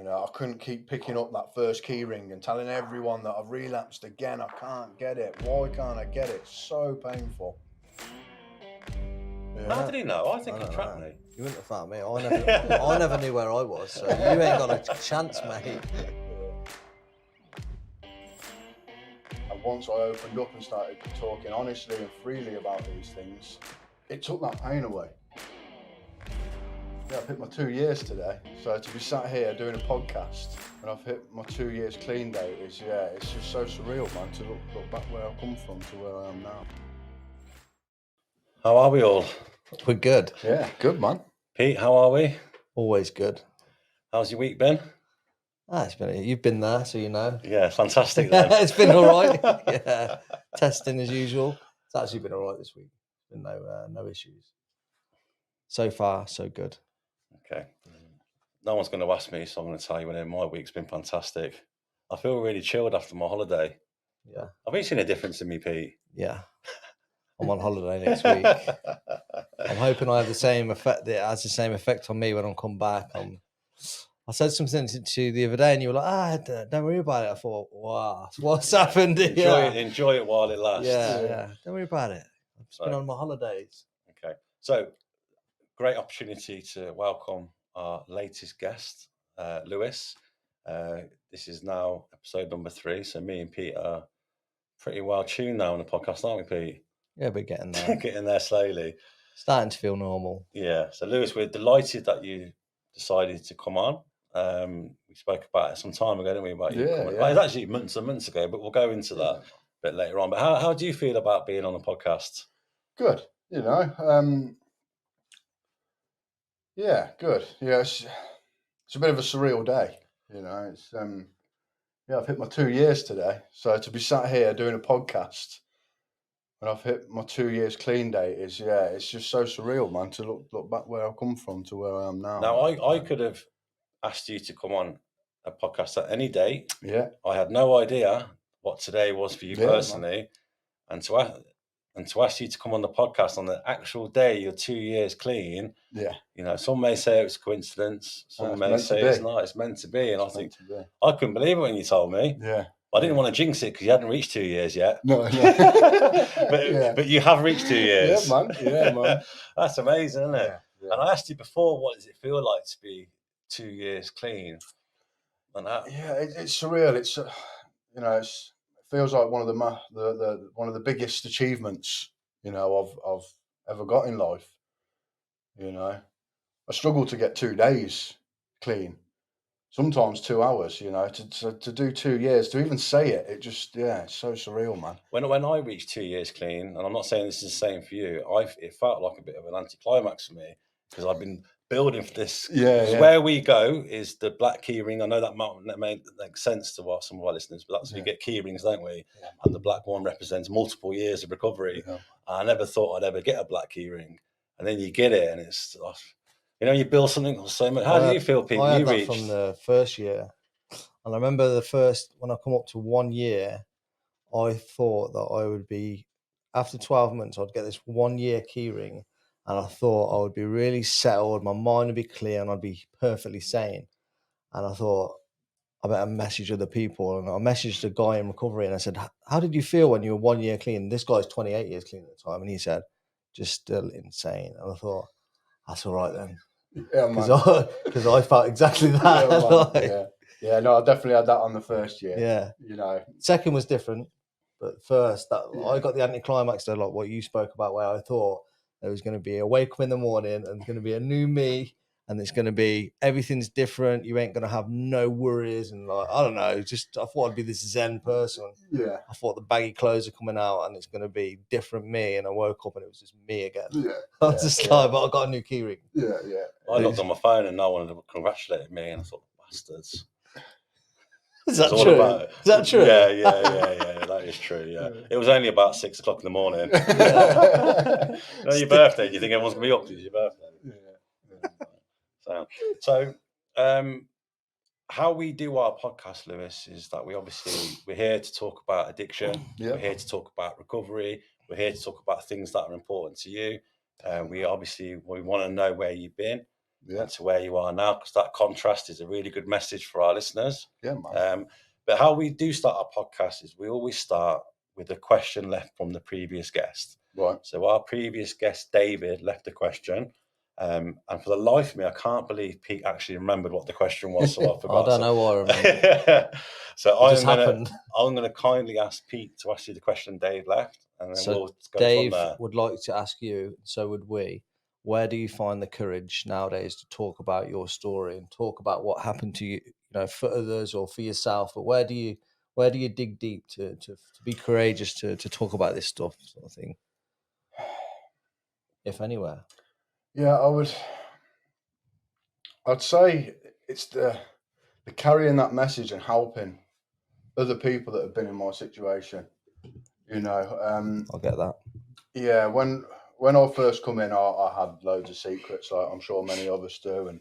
You know, I couldn't keep picking up that first key ring and telling everyone that I've relapsed again. I can't get it. Why can't I get it? It's so painful. Yeah. How did he know? I think he tracked me. You wouldn't have found me. I never knew where I was, so you ain't got a chance, mate. And once I opened up and started talking honestly and freely about these things, it took that pain away. Yeah, I've hit my 2 years today, so to be sat here doing a podcast and I've hit my 2 years clean date is, it's just so surreal, man, to look back where I've come from to where I am now. How are we all? We're good. Yeah, good, man. Pete, how are we? Always good. How's your week been? You've been there, so you know. Yeah, fantastic then. It's been all right. Yeah, testing as usual. It's actually been all right this week. Been no issues. So far, so good. Okay. No one's going to ask me, so I'm going to tell you my week's been fantastic. I feel really chilled after my holiday. Yeah. Have you seen a difference in me, Pete? Yeah. I'm on holiday next week. I'm hoping I have the same effect. That it has the same effect on me when I come back. I said something to you the other day, and you were like, don't worry about it. I thought, wow, what's happened here? Enjoy it while it lasts. Yeah. Don't worry about it. I've just been on my holidays. Okay. So, great opportunity to welcome our latest guest, Lewis. This is now episode number 3. So me and Pete are pretty well tuned now on the podcast, aren't we, Pete? Yeah, we're getting there. Getting there slowly. Starting to feel normal. Yeah. So, Lewis, we're delighted that you decided to come on. We spoke about it some time ago, didn't we? About you coming. Well, it was actually months and months ago, but we'll go into that a bit later on. But how do you feel about being on a podcast? Good. You know, yeah, good. Yeah, it's a bit of a surreal day. You know, it's I've hit my 2 years today, so to be sat here doing a podcast and I've hit my 2 years clean date is, it's just so surreal, man, to look back where I've come from to where I am now. Now, I could have asked you to come on a podcast at any date. Yeah. I had no idea what today was for you personally, and to ask you to come on the podcast on the actual day you're 2 years clean. Yeah. You know, some may say it was coincidence, some may say it's not. It's meant to be, and I think I couldn't believe it when you told me. Yeah. I didn't want to jinx it because you hadn't reached 2 years yet. No. but you have reached 2 years. Yeah, man. That's amazing, isn't it? Yeah. And I asked you before, what does it feel like to be 2 years clean? And it's surreal. It's it feels like one of the biggest achievements I've ever got in life. You know, I struggle to get 2 days clean. Sometimes 2 hours, you know, to do 2 years, to even say it, it just, it's so surreal, man. When I reached 2 years clean, and I'm not saying this is the same for you, it felt like a bit of an anticlimax for me because I've been building for this. Where we go is the black key ring. I know that might make sense to some of our listeners, but that's we get key rings, don't we? Yeah. And the black one represents multiple years of recovery. Yeah. I never thought I'd ever get a black key ring, and then you get it, and it's... you build something so much. How do you feel, Pete? I had that from the first year. And I remember when I come up to 1 year, I thought that I would be, after 12 months, I'd get this 1 year key ring. And I thought I would be really settled, my mind would be clear, and I'd be perfectly sane. And I thought, I better message other people. And I messaged a guy in recovery and I said, how did you feel when you were 1 year clean? This guy's 28 years clean at the time. And he said, just still insane. And I thought, that's all right then. Yeah, because I felt exactly that. No, I definitely had that on the first year. Yeah, you know, second was different, but first I got the anticlimax there, like what you spoke about, where I thought there was going to be a wake up in the morning and there's going to be a new me, and it's going to be everything's different. You ain't going to have no worries, and I don't know. Just I thought I'd be this Zen person. Yeah, I thought the baggy clothes are coming out and it's going to be different me, and I woke up and it was just me again. Yeah, I was just like, but I got a new key ring. Yeah. I looked on my phone and no one congratulated me, and I thought, bastards. Is that true? Is that true? Yeah. That is true. Yeah, it was only about 6 o'clock in the morning. Your birthday. Do you think everyone's gonna be up? It's your birthday. Yeah. So, how we do our podcast, Lewis, is that we're here to talk about addiction. Yeah. We're here to talk about recovery. We're here to talk about things that are important to you. We want to know where you've been. and to where you are now, because that contrast is a really good message for our listeners. Yeah, man. But how we do start our podcast is we always start with a question left from the previous guest. Right. So our previous guest, David, left a question. And for the life of me, I can't believe Pete actually remembered what the question was, so I forgot. I don't know what I remember. So I'm going to kindly ask Pete to ask you the question Dave left, and then we'll go Dave from there. would like to ask you, so would we, where do you find the courage nowadays to talk about your story and talk about what happened to you, for others or for yourself? But where do you dig deep to be courageous to talk about this stuff, sort of thing, if anywhere? Yeah, I'd say it's the carrying that message and helping other people that have been in my situation. I'll get that. Yeah, when I first come in, I had loads of secrets, like I'm sure many of us do, and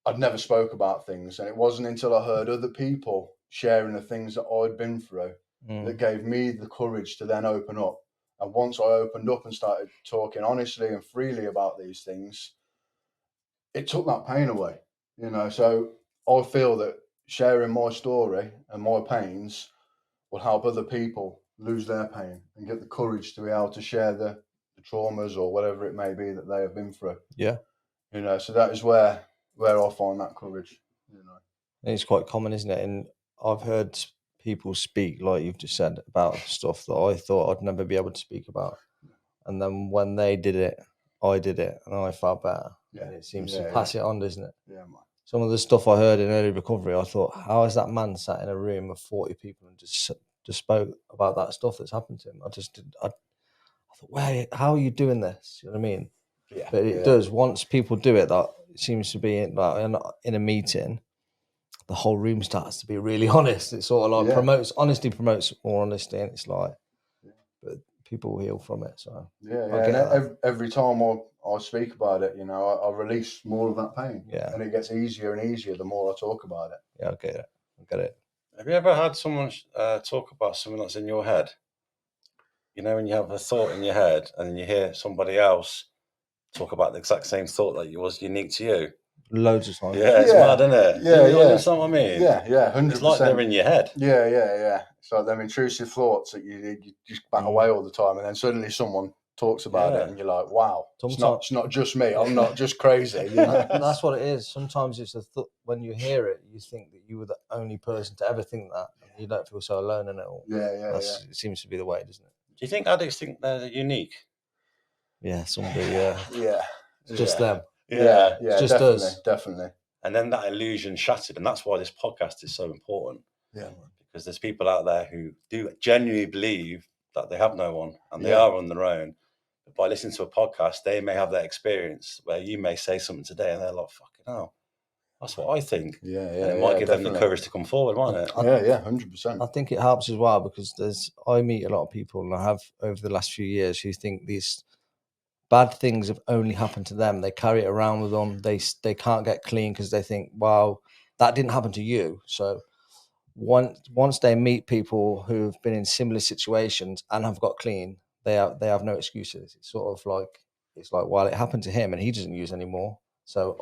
I'd never spoke about things. And it wasn't until I heard other people sharing the things that I'd been through that gave me the courage to then open up. And once I opened up and started talking honestly and freely about these things, it took that pain away, So I feel that sharing my story and my pains will help other people lose their pain and get the courage to be able to share the traumas or whatever it may be that they have been through. Yeah. So that is where I find that courage. It's quite common, isn't it? And I've heard people speak, like you've just said, about stuff that I thought I'd never be able to speak about. And then when they did it, I did it, and I felt better. Yeah. And it seems to pass it on, doesn't it? Yeah, man. Some of the stuff I heard in early recovery, I thought, how has that man sat in a room of 40 people and just spoke about that stuff that's happened to him? I thought, wait, how are you doing this? You know what I mean? Yeah. But it does. Once people do it, that seems to be in a meeting, the whole room starts to be really honest. It sort of like promotes more honesty, and it's like, but people heal from it. So and every time I speak about it, I release more of that pain. Yeah, and it gets easier and easier the more I talk about it. Yeah, I get it. Have you ever had someone talk about something that's in your head? When you have a thought in your head and then you hear somebody else talk about the exact same thought that was unique to you? Loads of times. Yeah, it's mad, isn't it? Yeah, you understand what I mean? Yeah, 100%. It's like they're in your head. Yeah. It's like them intrusive thoughts that you just back away all the time, and then suddenly someone talks about it, and you're like, "Wow, it's not just me. I'm not just crazy." That's what it is. Sometimes it's when you hear it, you think that you were the only person to ever think that, and you don't feel so alone in it all. Yeah. It seems to be the way, doesn't it? Do you think addicts think they're unique? Yeah, some do. Yeah. Yeah. It's just them. Yeah. It's just us. Definitely. And then that illusion shattered, and that's why this podcast is so important. Yeah. Because there's people out there who do genuinely believe that they have no one and they are on their own. But by listening to a podcast, they may have that experience where you may say something today and they're like, fucking hell, that's what I think. Yeah. And it might give them the courage to come forward, mightn't it? Yeah, 100%. I think it helps as well because I meet a lot of people, and I have over the last few years, who think these bad things have only happened to them. They carry it around with them. They can't get clean because they think, wow, that didn't happen to you. So once they meet people who've been in similar situations and have got clean, they have no excuses. It's sort of like, well, it happened to him and he doesn't use anymore. So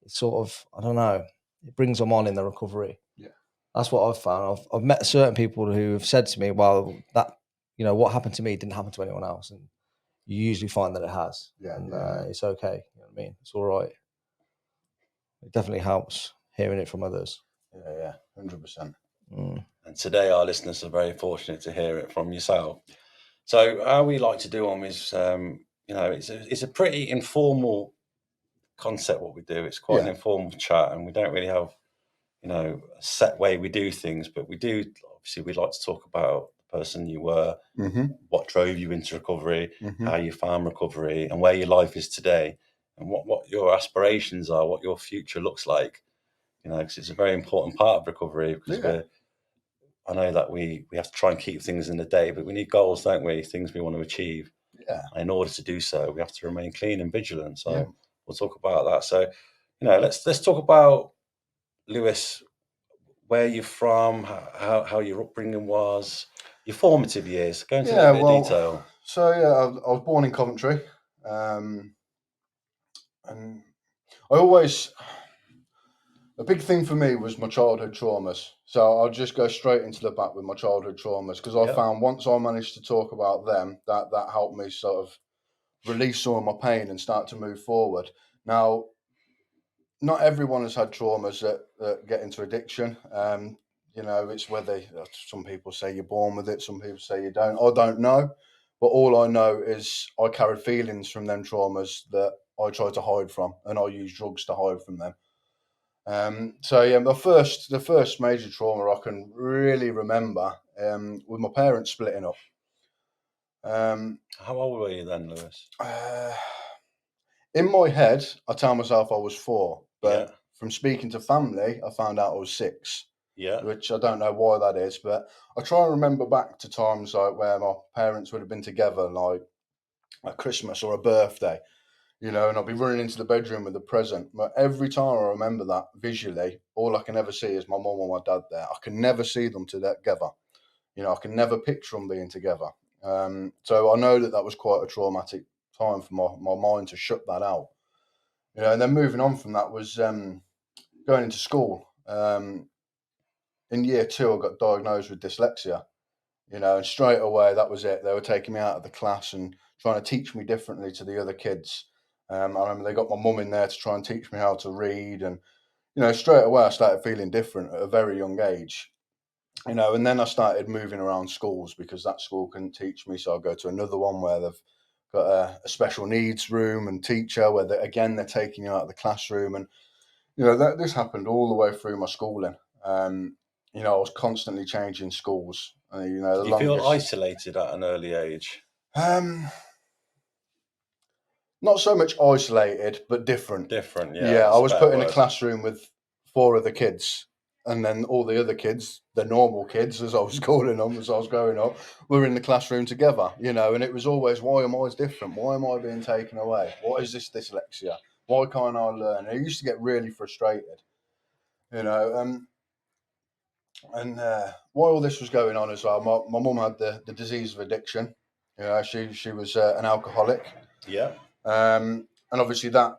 it's sort of, I don't know, it brings them on in the recovery. Yeah, that's what I've found. I've met certain people who have said to me, well, that, what happened to me didn't happen to anyone else, and you usually find that it has. It's okay. You know what I mean? It's all right. It definitely helps hearing it from others. Yeah, 100%. And today our listeners are very fortunate to hear it from yourself. So how we like to do them is, it's a pretty informal concept what we do. It's quite an informal chat, and we don't really have, a set way we do things, but we do, obviously, we'd like to talk about the person you were, what drove you into recovery, how you found recovery, and where your life is today, and what your aspirations are, what your future looks like. Because it's a very important part of recovery. Because I know that we have to try and keep things in the day, but we need goals, don't we? Things we want to achieve. Yeah. And in order to do so, we have to remain clean and vigilant. So we'll talk about that. So, let's talk about, Lewis, where you're from, how your upbringing was, your formative years. Go into a bit of detail. So I was born in Coventry. And I always, a big thing for me was my childhood traumas. So I'll just go straight into the back with my childhood traumas, because I found once I managed to talk about them, that helped me sort of release some of my pain and start to move forward. Now, not everyone has had traumas that get into addiction. You know, it's whether some people say you're born with it, some people say you don't. I don't know, but all I know is I carried feelings from them traumas that I tried to hide from, and I used drugs to hide from them. So yeah, the first major trauma I can really remember with my parents splitting up. How old were you then, Lewis? In my head, I tell myself I was 4, but Yeah. from speaking to family, I found out I was 6. Yeah. Which I don't know why that is, but I try and remember back to times like where my parents would have been together, like a Christmas or a birthday, you know, and I'll be running into the bedroom with a present. But every time I remember that visually, all I can ever see is my mum or my dad there. I can never see them together. You know, I can never picture them being together. So I know that was quite a traumatic time for my mind to shut that out. You know, and then moving on from that was going into school. In year 2, I got diagnosed with dyslexia. You know, and straight away that was it. They were taking me out of the class and trying to teach me differently to the other kids. I remember they got my mum in there to try and teach me how to read, and you know, straight away I started feeling different at a very young age. You know, and then I started moving around schools because that school couldn't teach me, so I'll go to another one where they've got a special needs room and teacher where they're taking you out of the classroom, and you know this happened all the way through my schooling. You know, I was constantly changing schools. You know, Did you feel isolated at an early age? Not so much isolated, but different. Different, Yeah, I was put in a word. classroom with 4 other kids, and then all the other kids, the normal kids, as I was calling them as I was growing up, were in the classroom together. You know, and it was always, why am I different? Why am I being taken away? What is this dyslexia? Why can't I learn? And I used to get really frustrated. You know, and while all this was going on as well, my mum had the disease of addiction. You know, she was an alcoholic. Yeah. And obviously that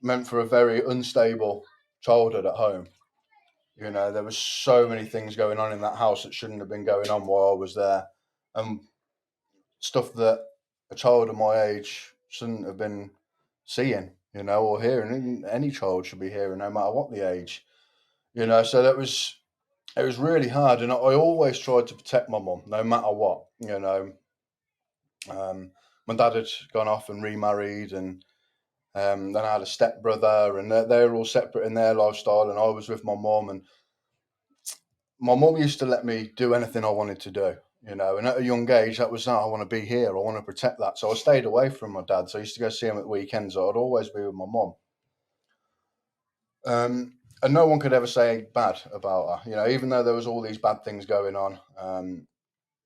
meant for a very unstable childhood at home. You know, there was so many things going on in that house that shouldn't have been going on while I was there, and stuff that a child of my age shouldn't have been seeing, you know, or hearing. Any child should be hearing, no matter what the age. You know, so it was really hard, and I always tried to protect my mum, no matter what. You know, my dad had gone off and remarried, and then I had a stepbrother, and they were all separate in their lifestyle, and I was with my mum, and my mum used to let me do anything I wanted to do, you know, and at a young age, that was, I want to be here, I want to protect that. So I stayed away from my dad. So I used to go see him at weekends. So I'd always be with my mum. And no one could ever say bad about her, you know, even though there was all these bad things going on.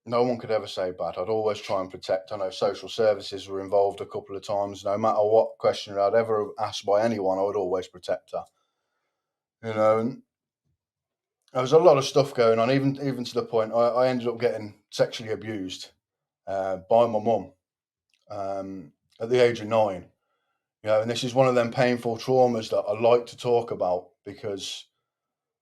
No one could ever say bad. I'd always try and protect. I know social services were involved a couple of times. No matter what question I'd ever asked by anyone, I would always protect her. You know, and there was a lot of stuff going on, even to the point I ended up getting sexually abused by my mum at the age of 9. You know, and this is one of them painful traumas that I like to talk about because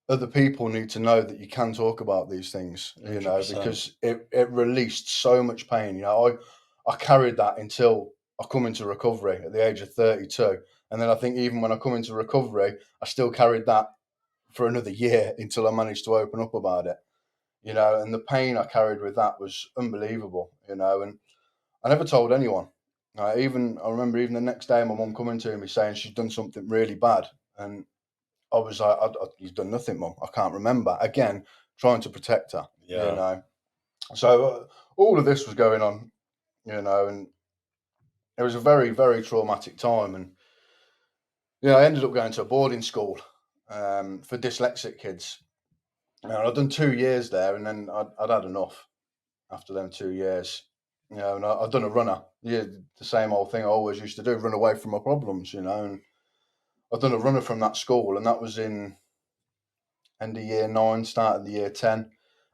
other people need to know that you can talk about these things. You know, 100%. because it released so much pain. You know, I carried that until I come into recovery at the age of 32, and then I think even when I come into recovery, I still carried that for another year until I managed to open up about it. You know, and the pain I carried with that was unbelievable. You know, and I never told anyone. I remember even the next day, my mum coming to me saying she's done something really bad, and I was like, "You've done nothing, mum. I can't remember." Again, trying to protect her. Yeah. You know, so all of this was going on. You know, and it was a very, very traumatic time. And yeah, I ended up going to a boarding school for dyslexic kids. And I'd done 2 years there, and then I'd had enough after them 2 years. You know, and I'd done a runner. Yeah, the same old thing I always used to do, run away from my problems, you know. And I'd done a runner from that school, and that was in end of year 9, start of the year 10.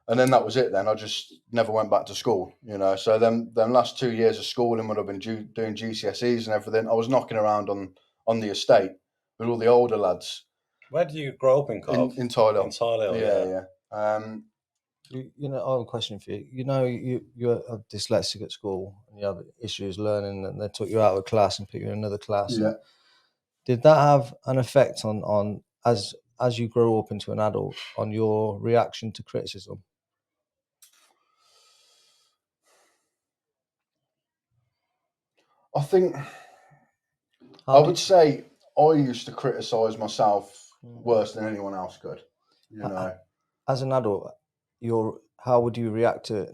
And then that was it. Then I just never went back to school, you know. So then last 2 years of schooling, when I've been doing GCSEs and everything, I was knocking around on the estate with all the older lads. Where did you grow up in Cardiff? In Thailand. In Thailand, yeah. You know, I have a question for you. You know, you're dyslexic at school and you have issues learning, and they took you out of a class and put you in another class. Yeah. Did that have an effect on as you grow up into an adult on your reaction to criticism? I think I would say I used to criticise myself worse than anyone else could. You know, as an adult, how would you react to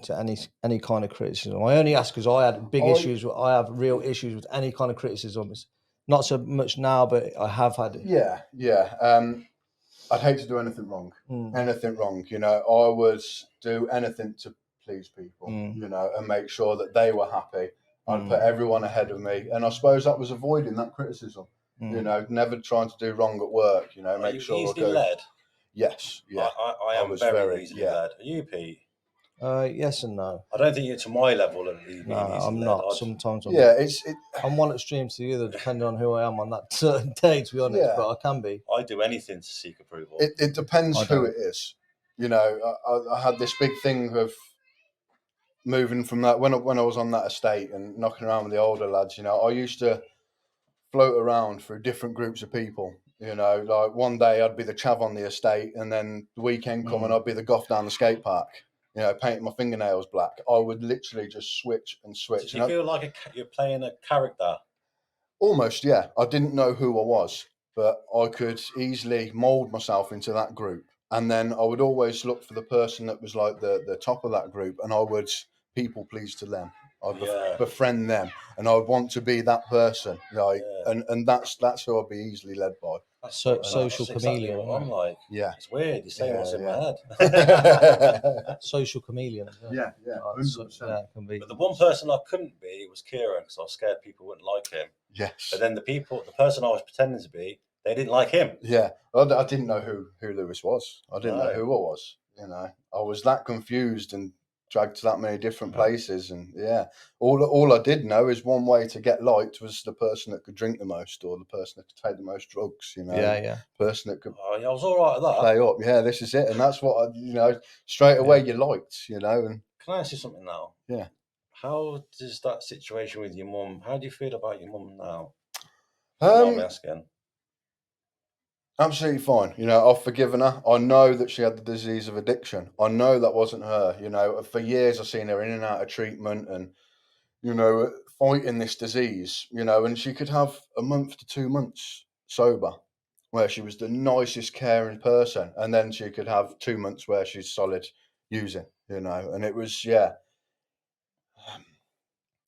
any kind of criticism? I only ask because I had big issues. I have real issues with any kind of criticism. It's not so much now, but I have had it. Yeah. I'd hate to do anything wrong. Anything wrong. You know, I would do anything to please people. You know, and make sure that they were happy. I'd put everyone ahead of me, and I suppose that was avoiding that criticism. You know, never trying to do wrong at work. You know, make sure I go. Led? Yes, yeah. I am very easily led. Are you, Pete? Yes and no. I don't think you're to my level of being no, I'm led. Not. Sometimes I'm I'm one extreme to the other, depending on who I am on that certain day, to be honest. Yeah. But I can be. I do anything to seek approval. It depends who it is. You know, I had this big thing of moving from that when I was on that estate and knocking around with the older lads. You know, I used to float around through different groups of people. You know, like one day I'd be the chav on the estate, and then the weekend coming, I'd be the goth down the skate park. You know, painting my fingernails black. I would literally just switch and switch. Did you feel like you're playing a character? Almost, yeah. I didn't know who I was, but I could easily mould myself into that group. And then I would always look for the person that was like the top of that group, and I would people please to them. I'd befriend them, and I would want to be that person. Like, and that's who I'd be easily led by. Social chameleon. Exactly what I'm like. Yeah, it's weird. You're saying what's in my head. Social chameleon. Yeah. Can be. But the one person I couldn't be was Kieran, because I was scared people wouldn't like him. Yes. But then the person I was pretending to be, they didn't like him. Yeah, I didn't know who Lewis was. I didn't know who I was. You know, I was that confused and dragged to that many different places, and all I did know is one way to get liked was the person that could drink the most, or the person that could take the most drugs. You know, person that could. I was all right at that. Play up, this is it, and that's what straight away you liked, and. Can I ask you something now? Yeah. How does that situation with your mum? How do you feel about your mum now? I'm asking. Absolutely fine. You know, I've forgiven her. I know that she had the disease of addiction. I know that wasn't her. You know, for years I've seen her in and out of treatment and, fighting this disease, and she could have a month to 2 months sober where she was the nicest, caring person. And then she could have 2 months where she's solid using, and it was, it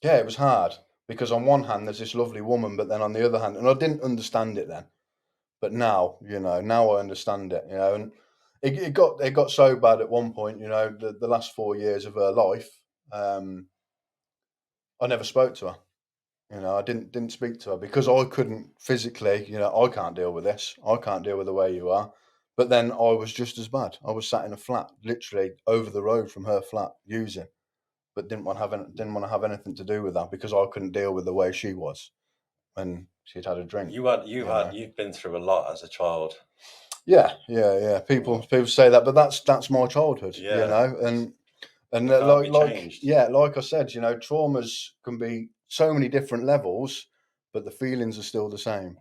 was hard because on one hand there's this lovely woman, but then on the other hand, and I didn't understand it then. But now, now I understand it, and it got so bad at one point, the last 4 years of her life, I never spoke to her. I didn't speak to her because I couldn't physically, I can't deal with this. I can't deal with the way you are. But then I was just as bad. I was sat in a flat, literally over the road from her flat, using, but didn't want to have anything to do with that because I couldn't deal with the way she was when she'd had a drink. You've been through a lot as a child. Yeah. People say that, but that's my childhood, and like I said, traumas can be so many different levels, but the feelings are still the same.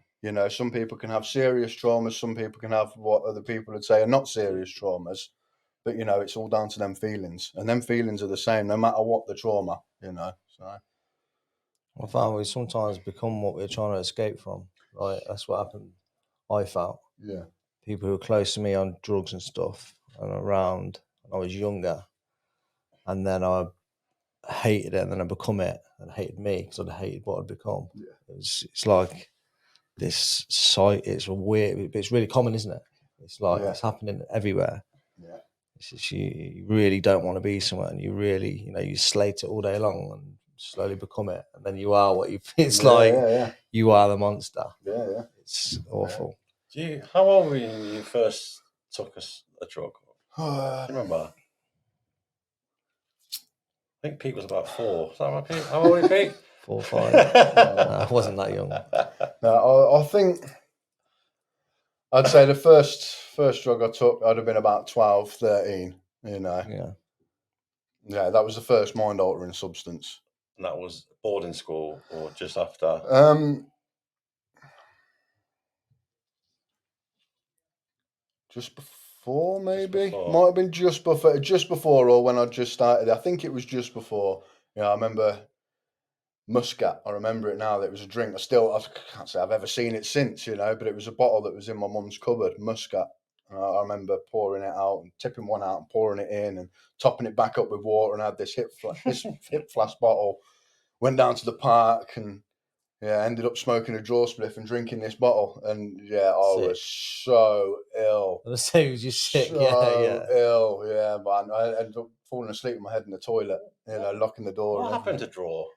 Some people can have serious traumas, some people can have what other people would say are not serious traumas, but it's all down to them feelings, and them feelings are the same no matter what the trauma. So. I found we sometimes become what we're trying to escape from. Like that's what happened. I felt. Yeah. People who were close to me on drugs and stuff and around when I was younger, and then I hated it, and then I become it, and hated me because I hated what I'd become. Yeah. It's like this site. It's weird, but it's really common, isn't it? It's like it's happening everywhere. Yeah. It's just you really don't want to be somewhere, and you really, you slate it all day long and slowly become it, and then you are what you. It's you are the monster. Yeah. It's awful. How old were you when you first took a drug? Do you remember? I think Pete was about 4. Is that right, Pete? How old are you, Pete? 4 or 5. I wasn't that young. No, I think I'd say the first drug I took, I'd have been about 12, 13, you know. Yeah. Yeah, that was the first mind-altering substance. And that was boarding school or just after? Just before, maybe. Just before. Might have been just before, or when I just started. I think it was just before. I remember Muscat. I remember it now. That it was a drink. I can't say I've ever seen it since, but it was a bottle that was in my mum's cupboard, Muscat. I remember pouring it out and tipping one out and pouring it in and topping it back up with water, and had this hip flask bottle. Went down to the park and ended up smoking a draw spliff and drinking this bottle, and I was so ill. The same as you sick, so ill, man. I ended up falling asleep with my head in the toilet, locking the door. What happened to draw?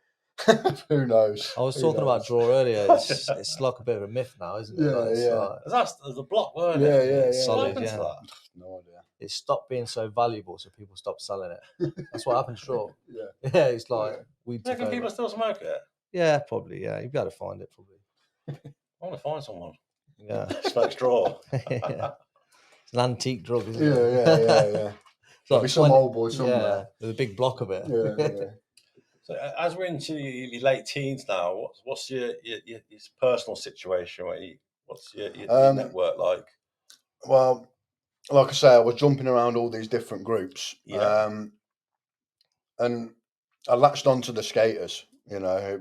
Who knows? I was talking about draw earlier. It's like a bit of a myth now, isn't it? That's the block, weren't it? It's solid, what happened to that? No idea. It stopped being so valuable, so people stopped selling it. That's what happened to straw. It's like weed. Do you reckon people still smoke it? Yeah, probably. Yeah, you'd be able to find it probably. I want to find someone. Yeah, smoke straw. It's an antique drug, isn't it? Yeah. There'll be some old boy somewhere. Yeah, with a big block of it. Yeah. So as we're into your late teens now, what's your personal situation? What's your network like? Well, like I say, I was jumping around all these different groups, and I latched onto the skaters. I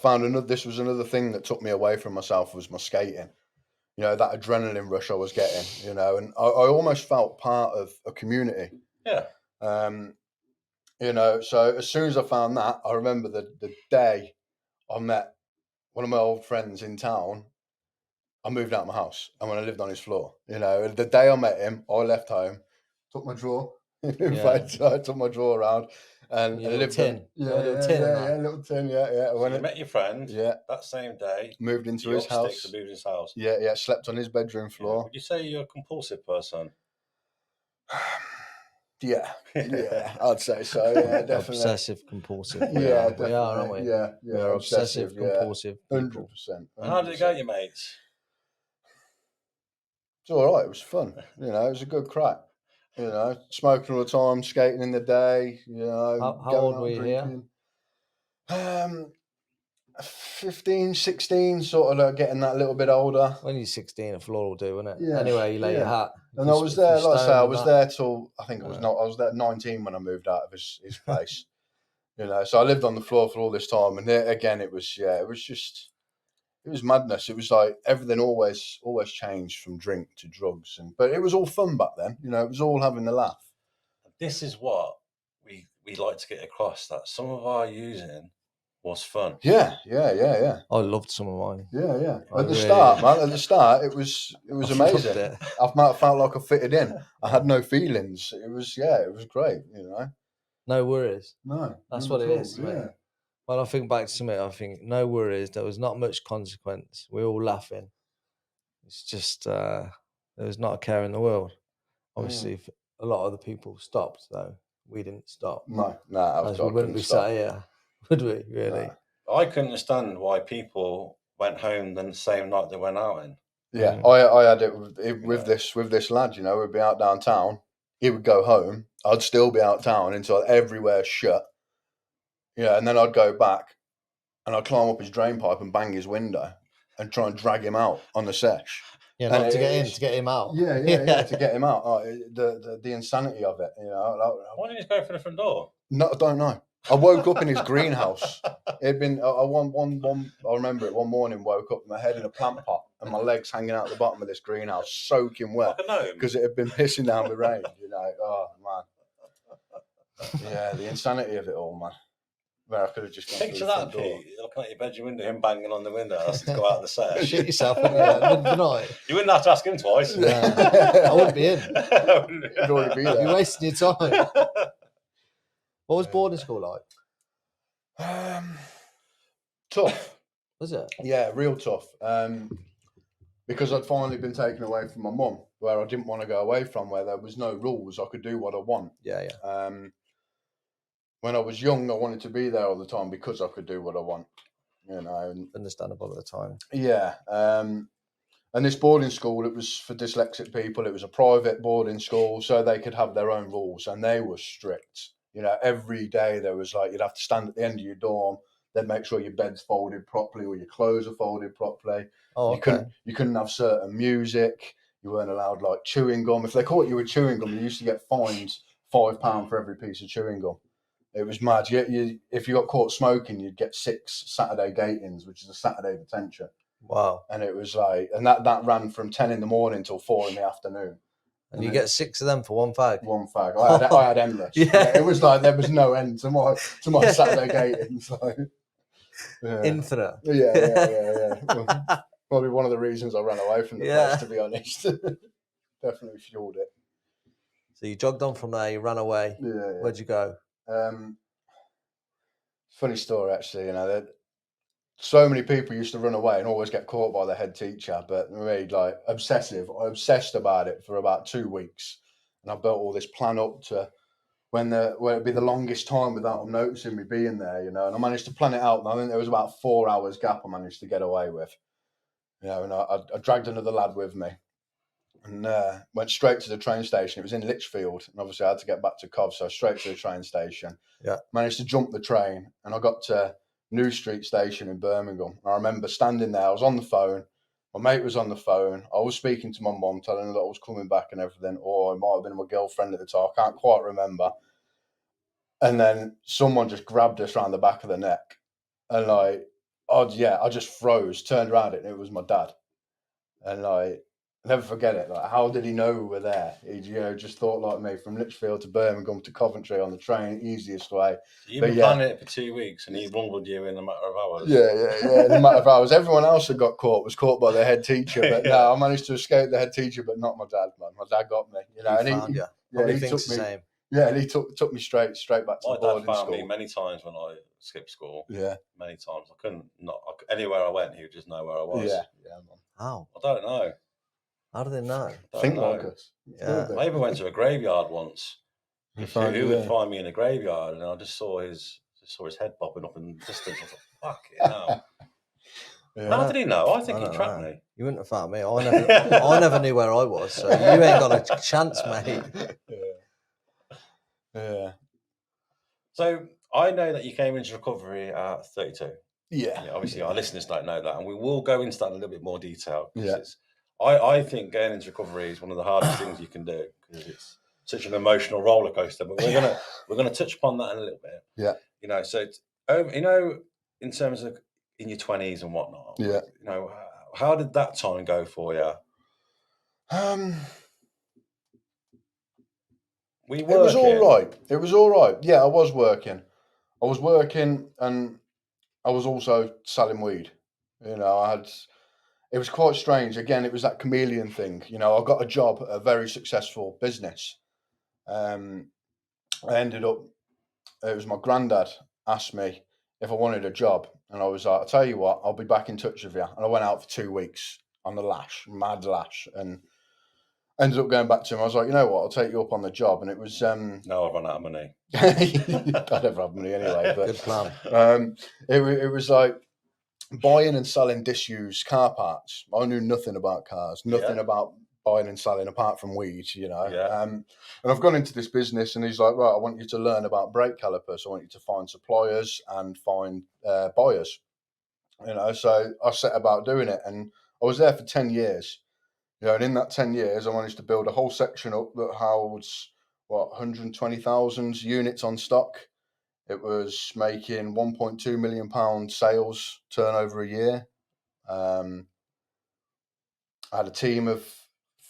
found this was another thing that took me away from myself, was my skating. That adrenaline rush I was getting. And I almost felt part of a community. Yeah. So as soon as I found that, I remember the day I met one of my old friends in town. I moved out of my house, and when I lived on his floor, the day I met him, I left home, took my drawer. In fact, I took my drawer around and lived in a little tin. When you met your friend, that same day, moved into his house. Moved his house. Yeah, slept on his bedroom floor. Would you say you're a compulsive person? Yeah, I'd say so. Yeah, definitely. Obsessive compulsive. Yeah, definitely. We are, aren't we? Yeah, we're obsessive compulsive. 100%. And how did it go, your mates? It's all right. It was fun. It was a good crack. Smoking all the time, skating in the day. How old were you here? 15, 16, sort of getting that little bit older. When you're 16, a floor will do, isn't it? Yeah. Anyway, you lay your hat. And I was there, like I say, I was there till, I think it was I was there at 19 when I moved out of his place. So I lived on the floor for all this time. And again, it was madness. It was like everything always changed from drink to drugs. But it was all fun back then. It was all having a laugh. This is what we like to get across, that some of our using was fun. Yeah. I loved some of mine. Yeah. At the start, it was amazing. I felt like I fitted in. I had no feelings. It was great, No worries. No. That's what it is. Yeah. When I think back to it, I think no worries. There was not much consequence. We were all laughing. It's just there was not a care in the world. Obviously, a lot of the people stopped, though. We didn't stop. No. We wouldn't be sat here, would we? Really? No. I couldn't understand why people went home then the same night they went out in. Yeah, I had it with this lad. We'd be out downtown. He would go home. I'd still be out town until everywhere's shut. Yeah, and then I'd go back, and I'd climb up his drain pipe and bang his window, and try and drag him out on the sesh. Yeah, not to get him out. Yeah, to get him out. The insanity of it. Why didn't you go for the front door? No, I don't know. I woke up in his greenhouse. It'd been I remember it one morning. Woke up with my head in a plant pot and my legs hanging out the bottom of this greenhouse, soaking wet because it had been pissing down with rain. Oh man. Yeah, the insanity of it all, man. Where I could have just gone picture that, Pete. Looking at your bedroom window, him banging on the window. That's to go out the set. Shit yourself, wouldn't you? You wouldn't have to ask him twice. No, I wouldn't be in. You'd already be there. You're wasting your time. What was boarding school like? Tough. Was it? Yeah, real tough. Because I'd finally been taken away from my mum, where I didn't want to go away from, where there was no rules. I could do what I want. Yeah. when I was young, I wanted to be there all the time because I could do what I want, you know. And, understandable at the time. Yeah. And this boarding school, it was for dyslexic people. It was a private boarding school, so they could have their own rules, and they were strict. You know, every day there was like, you'd have to stand at the end of your dorm. They'd make sure your bed's folded properly or your clothes are folded properly. Oh, okay. You couldn't have certain music. You weren't allowed like chewing gum. If they caught you with chewing gum, you used to get fined £5 for every piece of chewing gum. It was mad. If you got caught smoking, you'd get 6 Saturday gatings, which is a Saturday detention. Wow. And it was like, and that ran from 10 in the morning till 4 in the afternoon. And you get 6 of them for one fag? One fag. I had endless. Yeah. It was like, there was no end to my Saturday gating. So, yeah. Infinite. Yeah. Probably one of the reasons I ran away from the place, to be honest. Definitely fueled it. So you jogged on from there, you ran away. Yeah. Where'd you go? Funny story, actually. You know, so many people used to run away and always get caught by the head teacher, but me, like, obsessive. I obsessed about it for about 2 weeks, and I built all this plan up to when it'd be the longest time without them noticing me being there, you know. And I managed to plan it out, and I think there was about 4 hours gap I managed to get away with, you know. And I dragged another lad with me, and went straight to the train station. It was in Lichfield, and obviously I had to get back to Cov, so straight to the train station. Yeah, managed to jump the train, and I got to New Street Station in Birmingham. I remember standing there. I was on the phone. My mate was on the phone. I was speaking to my mum, telling her that I was coming back and everything. Or it might have been my girlfriend at the time. I can't quite remember. And then someone just grabbed us around the back of the neck. And like, I just froze, turned around it, and it was my dad. And like, never forget it. Like, how did he know we were there? He, just thought like me, from Lichfield to Birmingham to Coventry on the train, easiest way. So you've been planning it for 2 weeks, and he bungled you in a matter of hours. Yeah. In a matter of hours. Everyone else that got caught was caught by the head teacher, but no, I managed to escape the head teacher, but not my dad, man. My dad got me. You know, he found you. Probably thinks the same. Yeah, and he took me straight back to the boarding school. My dad found me many times when I skipped school. Yeah, many times. Anywhere I went, he would just know where I was. Yeah, man. How? Oh. I don't know. How do they know? Think like us. Yeah. I even went to a graveyard once. Who would find me in a graveyard, and I just saw his head popping up in the distance. I thought, fuck it, no. Yeah. How did he know? I think he tracked me. You wouldn't have found me. I never knew where I was, so you ain't got a chance, mate. Yeah. So I know that you came into recovery at 32. Yeah. Obviously, our listeners don't know that, and we will go into that in a little bit more detail. Yeah. I think going into recovery is one of the hardest things you can do, because it's such an emotional roller coaster. But we're gonna touch upon that in a little bit. Yeah. You know, so in terms of in your 20s and whatnot. Yeah. You know, how did that time go for you? It was all right. Yeah, I was working, and I was also selling weed. You know, it was quite strange. Again, it was that chameleon thing. You know, I got a job at a very successful business. I ended up, it was my granddad asked me if I wanted a job. And I was like, I'll tell you what, I'll be back in touch with you. And I went out for 2 weeks on the lash, mad lash. And ended up going back to him. I was like, you know what, I'll take you up on the job. And it was... No, I've run out of money. I never have money anyway. But, good plan. It was like buying and selling disused car parts. I knew nothing about cars, nothing about buying and selling apart from weed, you know. Yeah. And I've gone into this business, and he's like, right, I want you to learn about brake calipers. I want you to find suppliers and find buyers. You know, so I set about doing it, and I was there for 10 years. You know, and in that 10 years, I managed to build a whole section up that holds 120,000 units on stock. It was making £1.2 million sales turnover a year. I had a team of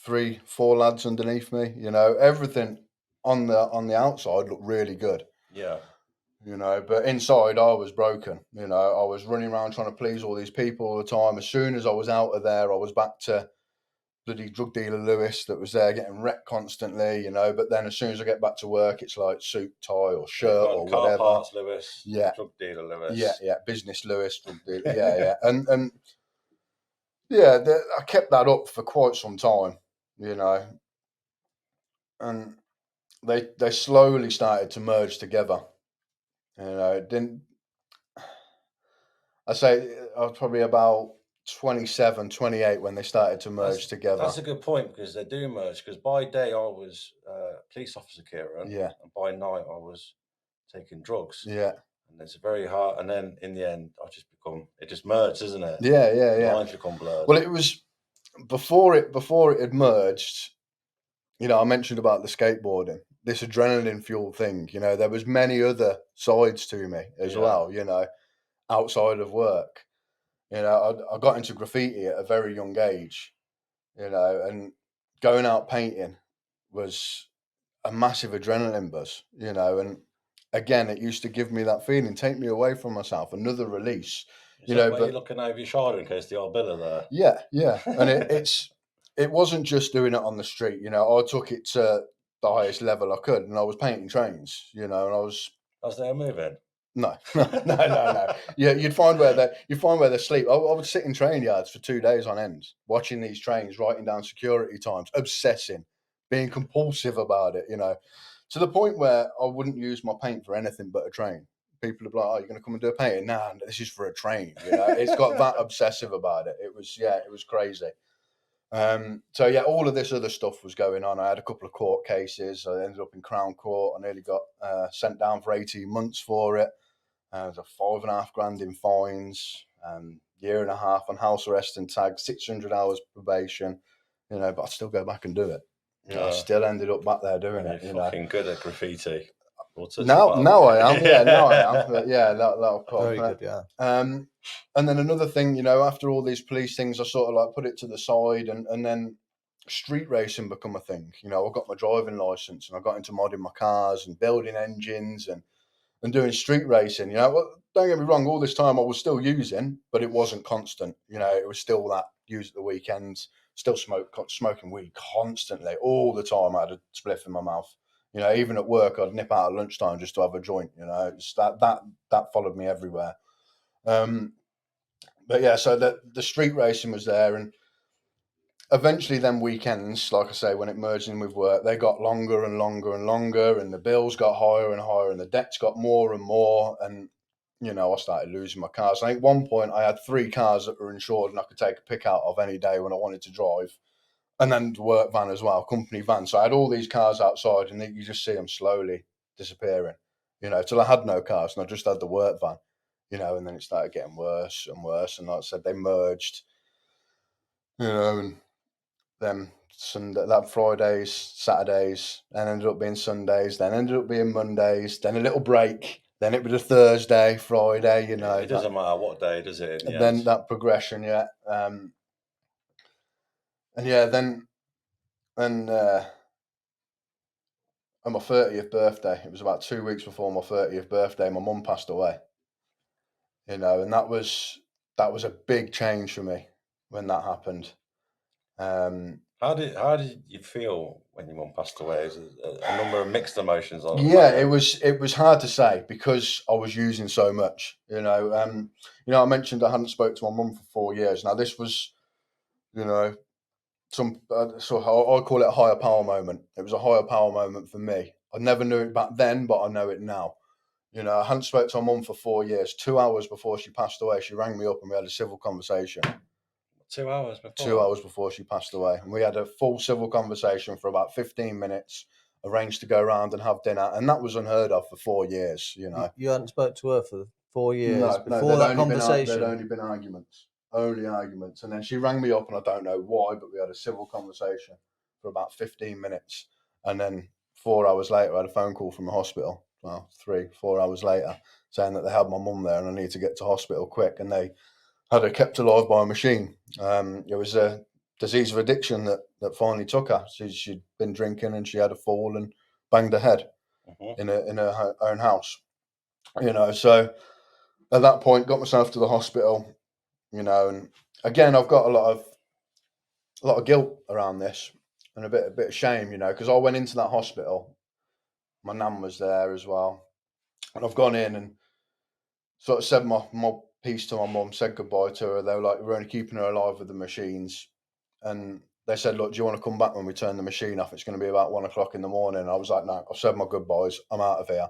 3-4 lads underneath me. You know, everything on the outside looked really good. Yeah. You know, but inside I was broken. You know, I was running around trying to please all these people all the time. As soon as I was out of there, I was back to bloody drug dealer Lewis that was there getting wrecked constantly, you know. But then as soon as I get back to work, it's like suit, tie, or shirt, or car whatever. Parts Lewis, yeah, drug dealer Lewis, yeah, business Lewis, drug dealer, yeah, and yeah, I kept that up for quite some time, you know, and they slowly started to merge together. It didn't. I say I was probably about 27, 28 when they started to merge together. That's a good point, because they do merge. Because by day I was police officer Kieran, yeah, and by night I was taking drugs. Yeah, and it's very hard. And then in the end, I just it just merged, isn't it? Yeah. Lines become blurred. Well, it was before it had merged. I mentioned about the skateboarding, this adrenaline fueled thing. There was many other sides to me as well. Outside of work. I got into graffiti at a very young age, and going out painting was a massive adrenaline buzz, and again, it used to give me that feeling, take me away from myself, another release. But you're looking over your shoulder in case the old bill are there. Yeah. And it wasn't just doing it on the street, I took it to the highest level I could, and I was painting trains, and I was... As they were moving? No. Yeah, you'd find where they sleep. I would sit in train yards for 2 days on end, watching these trains, writing down security times, obsessing, being compulsive about it, to the point where I wouldn't use my paint for anything but a train. People would be like, "Oh, you're going to come and do a painting?" Nah, this is for a train. It's got that obsessive about it. It was crazy. So yeah, all of this other stuff was going on. I had a couple of court cases. I ended up in Crown Court. I nearly got sent down for 18 months for it. It was a $5,500 in fines, year and a half on house arrest and tag, 600 hours probation. But I still go back and do it. I still ended up back there doing it. You're fucking good at graffiti. Now I am. Yeah, now I am. But yeah, that'll come. Very good, yeah. And then another thing, after all these police things, I sort of like put it to the side, and then street racing become a thing. I got my driving license, and I got into modding my cars and building engines and doing street racing. Well, don't get me wrong, all this time I was still using, but it wasn't constant. It was still that use at the weekends, still smoking weed constantly, all the time. I had a spliff in my mouth. Even at work, I'd nip out at lunchtime just to have a joint. It's that followed me everywhere. But yeah, so the street racing was there, and eventually them weekends, like I say, when it merged in with work, they got longer and longer and longer, and the bills got higher and higher, and the debts got more and more, and I started losing my cars. I think at one point I had 3 cars that were insured and I could take a pick out of any day when I wanted to drive, and then the work van as well, company van. So I had all these cars outside, and you just see them slowly disappearing, till I had no cars and I just had the work van, and then it started getting worse and worse. And like I said, they merged, and then that Fridays, Saturdays, then ended up being Sundays, then ended up being Mondays, then a little break, then it was a Thursday, Friday, It doesn't matter what day, does it? And then that progression, yeah. And yeah, then on my 30th birthday, it was about 2 weeks before my 30th birthday, my mum passed away. And that was a big change for me when that happened. How did you feel when your mum passed away? Is a number of mixed emotions on it? Yeah, it was hard to say because I was using so much. I mentioned I hadn't spoke to my mum for 4 years. Now this was, some so I call it a higher power moment. It was a higher power moment for me. I never knew it back then, but I know it now. I hadn't spoke to my mum for 4 years. 2 hours before she passed away, she rang me up and we had a civil conversation. 2 hours before? 2 hours before she passed away. And we had a full civil conversation for about 15 minutes, arranged to go around and have dinner. And that was unheard of for 4 years, You hadn't spoke to her for 4 years no, before that conversation? There'd only been arguments. Only arguments. And then she rang me up, and I don't know why, but we had a civil conversation for about 15 minutes. And then 4 hours later, I had a phone call from the hospital. Well, 3-4 hours later, saying that they had my mum there and I need to get to hospital quick. And they had her kept alive by a machine. It was a disease of addiction that finally took her. She'd been drinking and she had a fall and banged her head in her own house. So at that point, got myself to the hospital. And again, I've got a lot of guilt around this and a bit of shame, because I went into that hospital. My nan was there as well, and I've gone in and sort of said my piece to my mum, said goodbye to her. They were like, "We're only keeping her alive with the machines," and they said, "Look, do you want to come back when we turn the machine off? It's going to be about 1 o'clock in the morning." And I was like, "No, I've said my goodbyes. I'm out of here."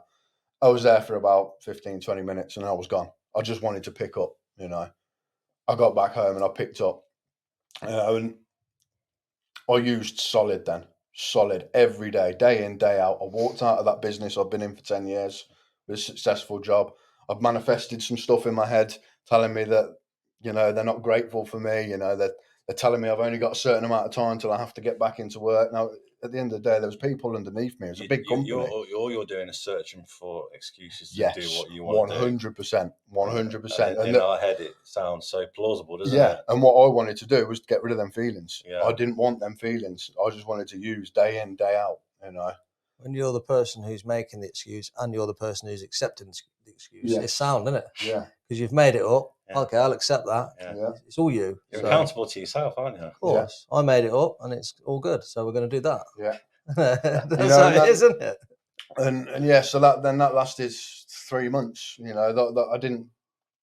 I was there for about 15, 20 minutes and I was gone. I just wanted to pick up, you know. I got back home and I picked up. And I used solid then. Solid every day, day in, day out. I walked out of that business I've been in for 10 years with a successful job. I've manifested some stuff in my head telling me that, you know, they're not grateful for me, you know, that they're telling me I've only got a certain amount of time till I have to get back into work. Now, at the end of the day, there was people underneath me. It was a big company. All you're doing is searching for excuses to do what you want to do. 100%, 100%. And in our head, it sounds so plausible, doesn't it? Yeah, and what I wanted to do was get rid of them feelings. Yeah. I didn't want them feelings. I just wanted to use day in, day out, you know. When you're the person who's making the excuse and you're the person who's accepting the excuse, it's sound, isn't it? Yeah. Because you've made it up. Yeah. Okay, I'll accept that. Yeah. It's all you. You're accountable to yourself, aren't you? Of course. I made it up and it's all good. So we're going to do that. Yeah. That's how it is, isn't it? And yeah, so that lasted 3 months, you know, that I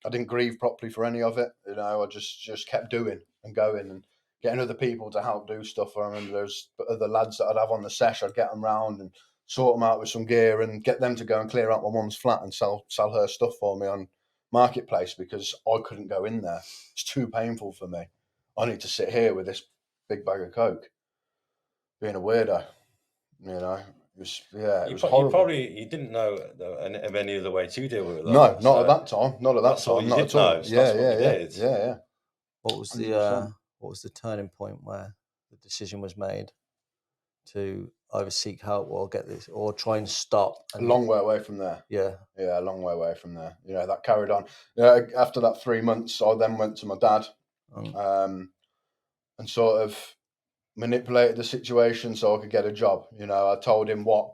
didn't grieve properly for any of it. You know, I just kept doing and going and getting other people to help do stuff. I remember those other lads that I'd have on the sesh, I'd get them round and sort them out with some gear and get them to go and clear out my mum's flat and sell her stuff for me on Marketplace because I couldn't go in there. It's too painful for me. I need to sit here with this big bag of coke, being a weirdo, you know. It was horrible. You didn't know of any other way to deal with it. No, not at that time. Not at that time. Not at all. Yeah. What was the turning point where the decision was made to either seek help or get this or try and stop? A long way away from there. Yeah, a long way away from there. You know, that carried on. After that 3 months, I then went to my dad, and sort of manipulated the situation so I could get a job. You know, I told him what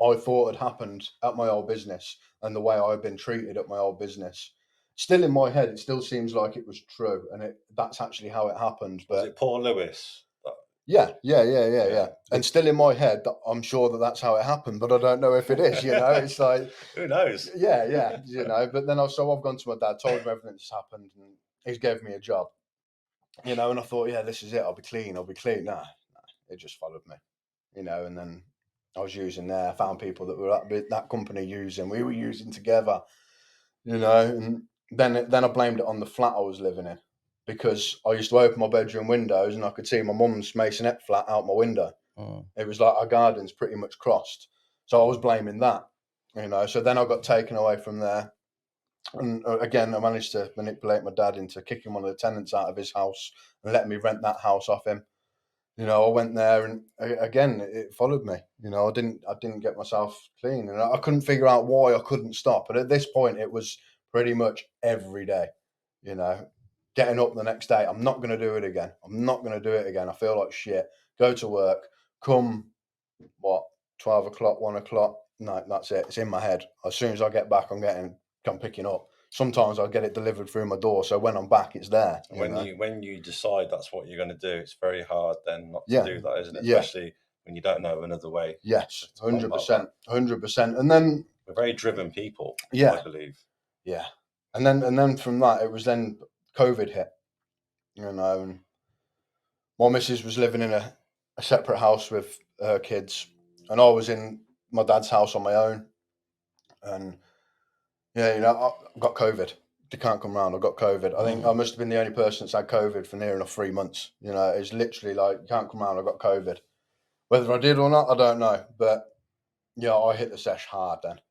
I thought had happened at my old business and the way I'd been treated at my old business. Still in my head, it still seems like it was true, and that's actually how it happened. But was it Paul Lewis? Yeah. And still in my head, I'm sure that's how it happened, but I don't know if it is. You know, it's like who knows? Yeah. You know, but then I've gone to my dad, told him everything that's happened, and he's gave me a job. You know, and I thought, yeah, this is it. I'll be clean. Nah, it just followed me. You know, and then I was using there. I found people that were at that company using. We were using together. You know, and then I blamed it on the flat I was living in because I used to open my bedroom windows and I could see my mum's masonette flat out my window. It was like our gardens pretty much crossed. So I was blaming that. You know, so then I got taken away from there. And again, I managed to manipulate my dad into kicking one of the tenants out of his house and letting me rent that house off him. You know, I went there and again, it followed me. You know, I didn't get myself clean and I couldn't figure out why I couldn't stop. But at this point, it was pretty much every day, you know, getting up the next day. I'm not going to do it again. I feel like shit. Go to work, come, 12 o'clock, 1 o'clock. No, that's it. It's in my head. As soon as I get back, I'm picking up. Sometimes I get it delivered through my door, so when I'm back, it's there. When you decide that's what you're going to do, it's very hard then not to do that, isn't it? Especially when you don't know another way. Yes, 100%, 100%. And then we're very driven people. I believe. Yeah, and then from that, it was then COVID hit. You know, and my missus was living in a separate house with her kids, and I was in my dad's house on my own, and. Yeah, you know, I got COVID. They can't come round. I got COVID. I think I must have been the only person that's had COVID for near enough 3 months. You know, it's literally like, you can't come round. I got COVID. Whether I did or not, I don't know. But yeah, I hit the sesh hard then.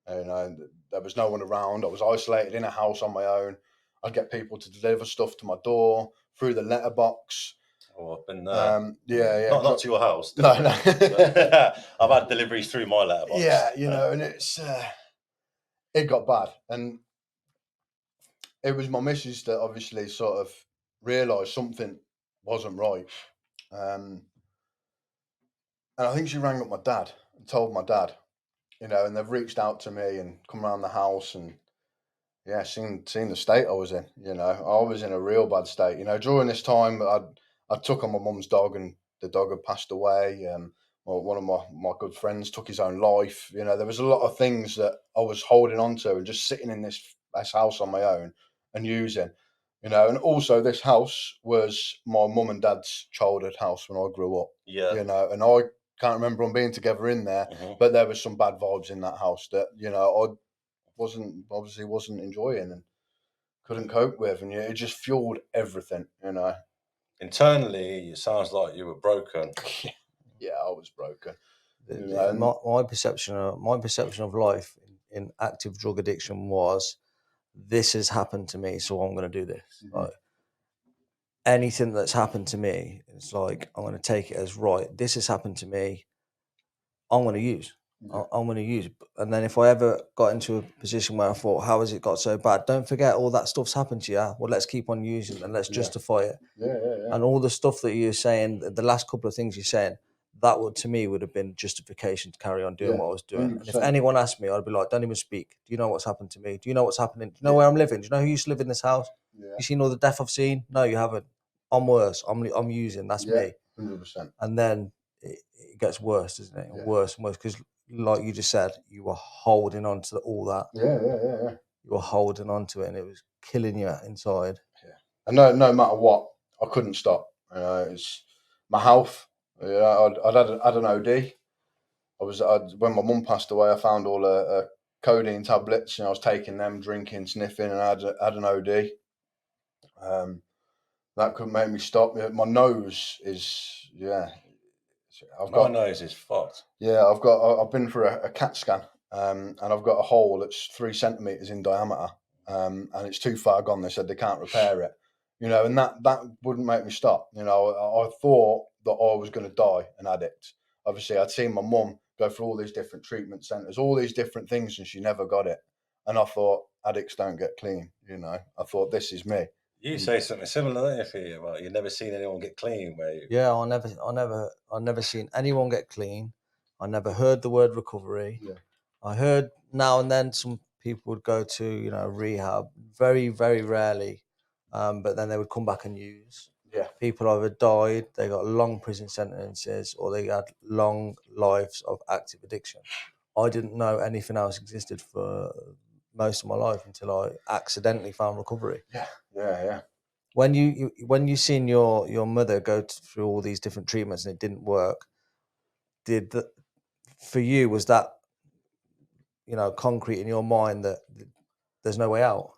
You know, there was no one around. I was isolated in a house on my own. I'd get people to deliver stuff to my door through the letterbox. Oh, I've been there. Yeah. Not to your house. No. I've had deliveries through my letterbox. Yeah, you know, and it got bad, and it was my missus that obviously sort of realised something wasn't right, and I think she rang up my dad and told my dad, you know, and they've reached out to me and come around the house and seen the state I was in. You know, I was in a real bad state. You know, during this time, I took on my mum's dog, and the dog had passed away. One of my good friends took his own life. You know, there was a lot of things that I was holding on to and just sitting in this house on my own and using, you know. And also this house was my mum and dad's childhood house when I grew up. Yeah. You know, and I Can't remember on being together in there, Mm-hmm. but there was some bad vibes in that house that, you know, I wasn't enjoying and couldn't cope with, and it just fueled everything, you know. Internally, it sounds like you were broken. Yeah, I was broken. My perception of life in active drug addiction was, this has happened to me, so I'm going to do this. Mm-hmm. Like, anything that's happened to me, it's like, I'm going to take it as, right, this has happened to me, I'm going to use. I'm going to use. And then if I ever got into a position where I thought, how has it got so bad? Don't forget all that stuff's happened to you. Well, let's keep on using and let's justify it. Yeah. And all the stuff that you're saying, the last couple of things you're saying, that would, to me, would have been justification to carry on doing what I was doing. 100%. And if anyone asked me, I'd be like, don't even speak. Do you know what's happened to me? Do you know what's happening? Do you know where I'm living? Do you know who used to live in this house? You seen all the death I've seen? No, you haven't. I'm worse. I'm using. That's me. 100%. And then it gets worse, doesn't it? Worse and worse, because like you just said, you were holding on to all that. Yeah. You were holding on to it, and it was killing you inside. Yeah. And no matter what, I couldn't stop. It's my health. Yeah, I'd had an OD. When my mum passed away, I found all the codeine tablets, and I was taking them, drinking, sniffing, and I had an OD. That couldn't make me stop. My nose is My nose is fucked. Yeah, I've been for a CAT scan, and I've got a hole that's 3 centimeters in diameter, and it's too far gone. They said they can't repair it, you know, and that wouldn't make me stop. You know, I thought that I was going to die an addict. Obviously, I'd seen my mum go through all these different treatment centres, all these different things, and she never got it. And I thought, addicts don't get clean. You know, I thought, this is me. You say something similar there for you. Well, you've never seen anyone get clean, where you... Yeah, I never seen anyone get clean. I never heard the word recovery. Yeah. I heard now and then some people would go to, you know, rehab, very, very rarely, but then they would come back and use. Yeah. People either died, they got long prison sentences, or they had long lives of active addiction. I didn't know anything else existed for most of my life until I accidentally found recovery. Yeah. When you seen your mother go through all these different treatments and it didn't work, for you, was that, you know, concrete in your mind that there's no way out?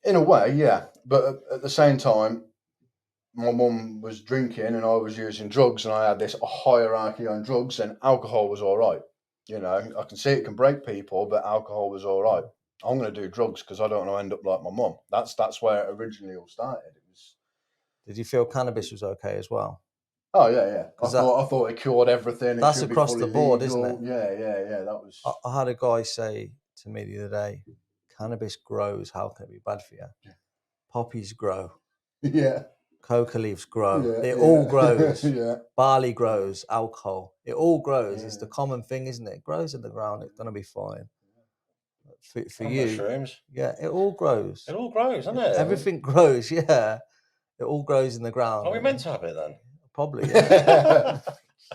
In a way, yeah, but at the same time, my mum was drinking and I was using drugs, and I had this hierarchy on drugs, and alcohol was all right. You know, I can see it can break people, but alcohol was all right. I'm going to do drugs because I don't want to end up like my mum. That's where it originally all started. Did you feel cannabis was okay as well? Oh yeah. I thought it cured everything. That's across the board, isn't it? Yeah. That was. I had a guy say to me the other day, "Cannabis grows. How can it be bad for you? Yeah. Poppies grow. Yeah. Coca leaves grow. Yeah, it all grows. Yeah. Barley grows. Alcohol. It all grows. Yeah. It's the common thing, isn't it? It grows in the ground. It's gonna be fine. For you, mushrooms. Yeah, it all grows. It all grows, doesn't it? Everything grows. Yeah, it all grows in the ground. Are we meant to have it then? Probably. Yeah.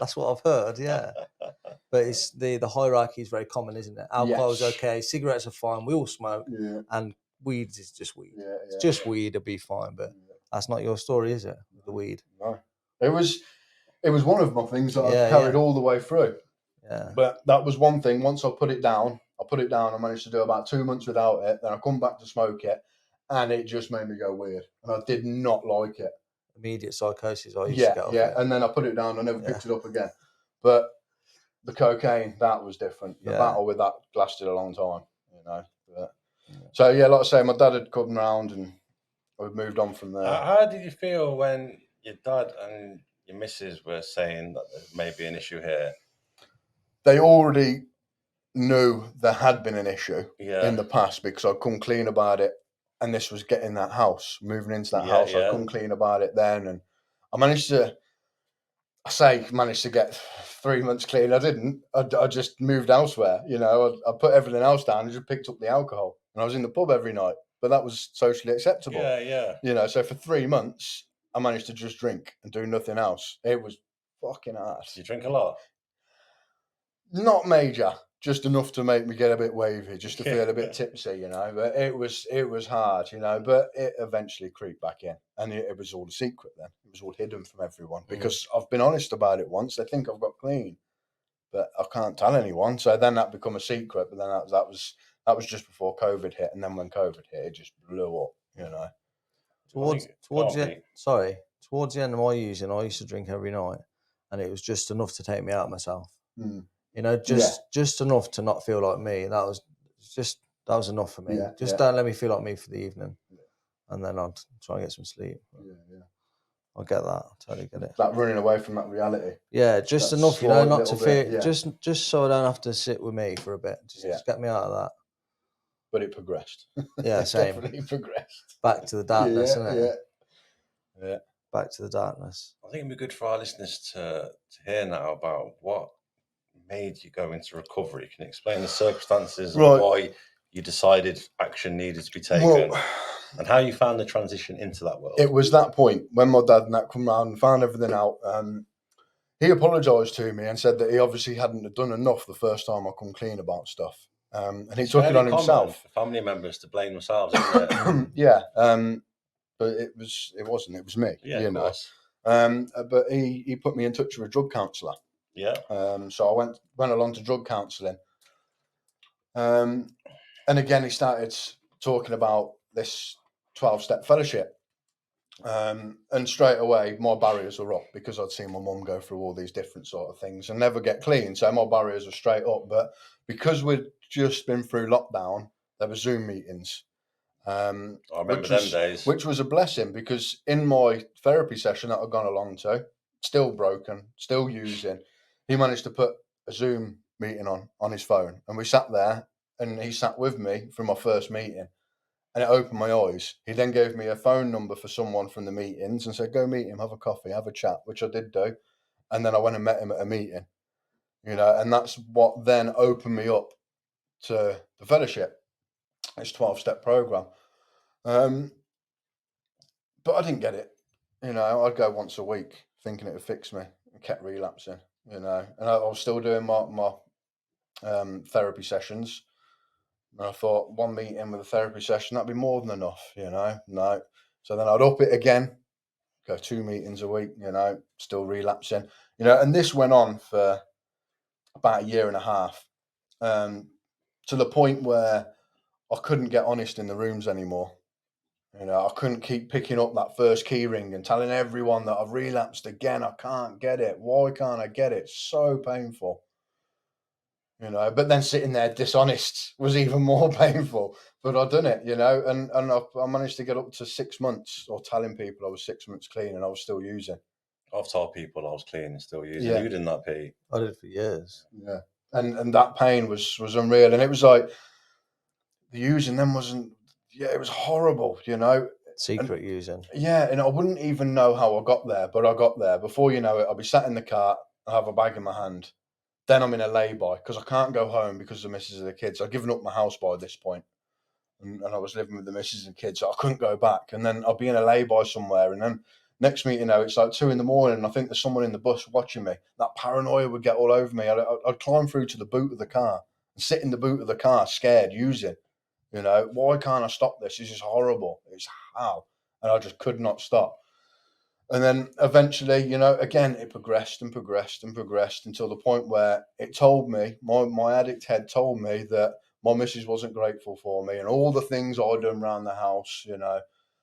That's what I've heard. Yeah. But it's the hierarchy is very common, isn't it? Alcohol is okay, cigarettes are fine, we all smoke, and weed is just weed. It's just weed, it'll be fine. But that's not your story, is it? The weed. No. It was one of my things that I carried all the way through. Yeah. But that was one thing. Once I put it down, I managed to do about 2 months without it. Then I come back to smoke it, and it just made me go weird. And I did not like it. Immediate psychosis I used to get off it. And then I put it down, I never picked it up again. But the cocaine, that was different. The battle with that lasted a long time, you know. So like I say, my dad had come round and we've moved on from there. How did you feel when your dad and your missus were saying that there may be an issue here? They already knew there had been an issue in the past, because I'd come clean about it, and this was getting that house, moving into that house. I'd come clean about it then, and I managed to get 3 months clean. I didn't. I just moved elsewhere. You know, I put everything else down and just picked up the alcohol, and I was in the pub every night. But that was socially acceptable. Yeah. You know, so for 3 months, I managed to just drink and do nothing else. It was fucking hard. Do you drink a lot? Not major. just enough to make me get a bit wavy, just to feel a bit tipsy, you know. But it was hard, you know. But it eventually creeped back in, and it was all a secret then. It was all hidden from everyone because I've been honest about it once. They think I've got clean, but I can't tell anyone. So then that become a secret. But then that was just before COVID hit, and then when COVID hit, it just blew up, you know. Towards the end of my using, I used to drink every night, and it was just enough to take me out of myself. You know, just enough to not feel like me. That was enough for me. Don't let me feel like me for the evening, and then I'd try and get some sleep. I get that. I totally get it. That running away from that reality. Yeah, just enough, you know, not to feel. Just so I don't have to sit with me for a bit. Just get me out of that. But it progressed. Yeah, same. Definitely progressed. Back to the darkness, isn't it? Yeah. Back to the darkness. I think it'd be good for our listeners to hear now about what made you go into recovery. Can you explain the circumstances and why you decided action needed to be taken, and how you found the transition into that world? It was that point when my dad and that come round and found everything out. He apologised to me and said that he obviously hadn't done enough the first time I come clean about stuff. And he took it on himself. For family members to blame themselves, isn't it? Yeah. But it wasn't. It was me. Yeah, you know. But he put me in touch with a drug counsellor. Yeah. So I went along to drug counselling. And again, he started talking about this 12-step fellowship. And straight away, my barriers were up because I'd seen my mum go through all these different sort of things and never get clean. So my barriers were straight up. But because we'd just been through lockdown, there were Zoom meetings. I remember them days. Which was a blessing because in my therapy session that I'd gone along to, still broken, still using, he managed to put a Zoom meeting on his phone. And we sat there and he sat with me for my first meeting. And it opened my eyes. He then gave me a phone number for someone from the meetings and said, go meet him, have a coffee, have a chat, which I did do. And then I went and met him at a meeting, you know, and that's what then opened me up to the fellowship. It's 12-step program. But I didn't get it. You know, I'd go once a week thinking it would fix me and kept relapsing, you know, and I was still doing my therapy sessions. And I thought one meeting with a therapy session, that'd be more than enough, you know. No. So then I'd up it again, go 2 meetings a week, you know, still relapsing, you know, and this went on for about 1.5 years, to the point where I couldn't get honest in the rooms anymore. You know, I couldn't keep picking up that first key ring and telling everyone that I've relapsed again. I can't get it. Why can't I get it? It's so painful. You know, but then sitting there dishonest was even more painful. But I'd done it, you know, and I managed to get up to 6 months, or telling people I was 6 months clean and I was still using. I've told people I was clean and still using. You didn't that, Pete? I did for years. Yeah, and that pain was unreal, and it was like the using them wasn't. Yeah, it was horrible, you know. Secret using. Yeah, and I wouldn't even know how I got there, but I got there. Before you know it, I'll be sat in the car, I have a bag in my hand. Then I'm in a lay-by because I can't go home because of the missus and the kids. I'd given up my house by this point, and I was living with the missus and kids, so I couldn't go back. And then I'll be in a lay-by somewhere, and then next minute, you know, it's like 2 a.m, and I think there's someone in the bus watching me. That paranoia would get all over me. I'd climb through to the boot of the car and sit in the boot of the car, scared, using. You know, why can't I stop this? This is horrible. It's how, and I just could not stop. And then eventually, you know, again, it progressed and progressed and progressed until the point where it told me, my addict head told me that my missus wasn't grateful for me and all the things I'd done around the house, you know,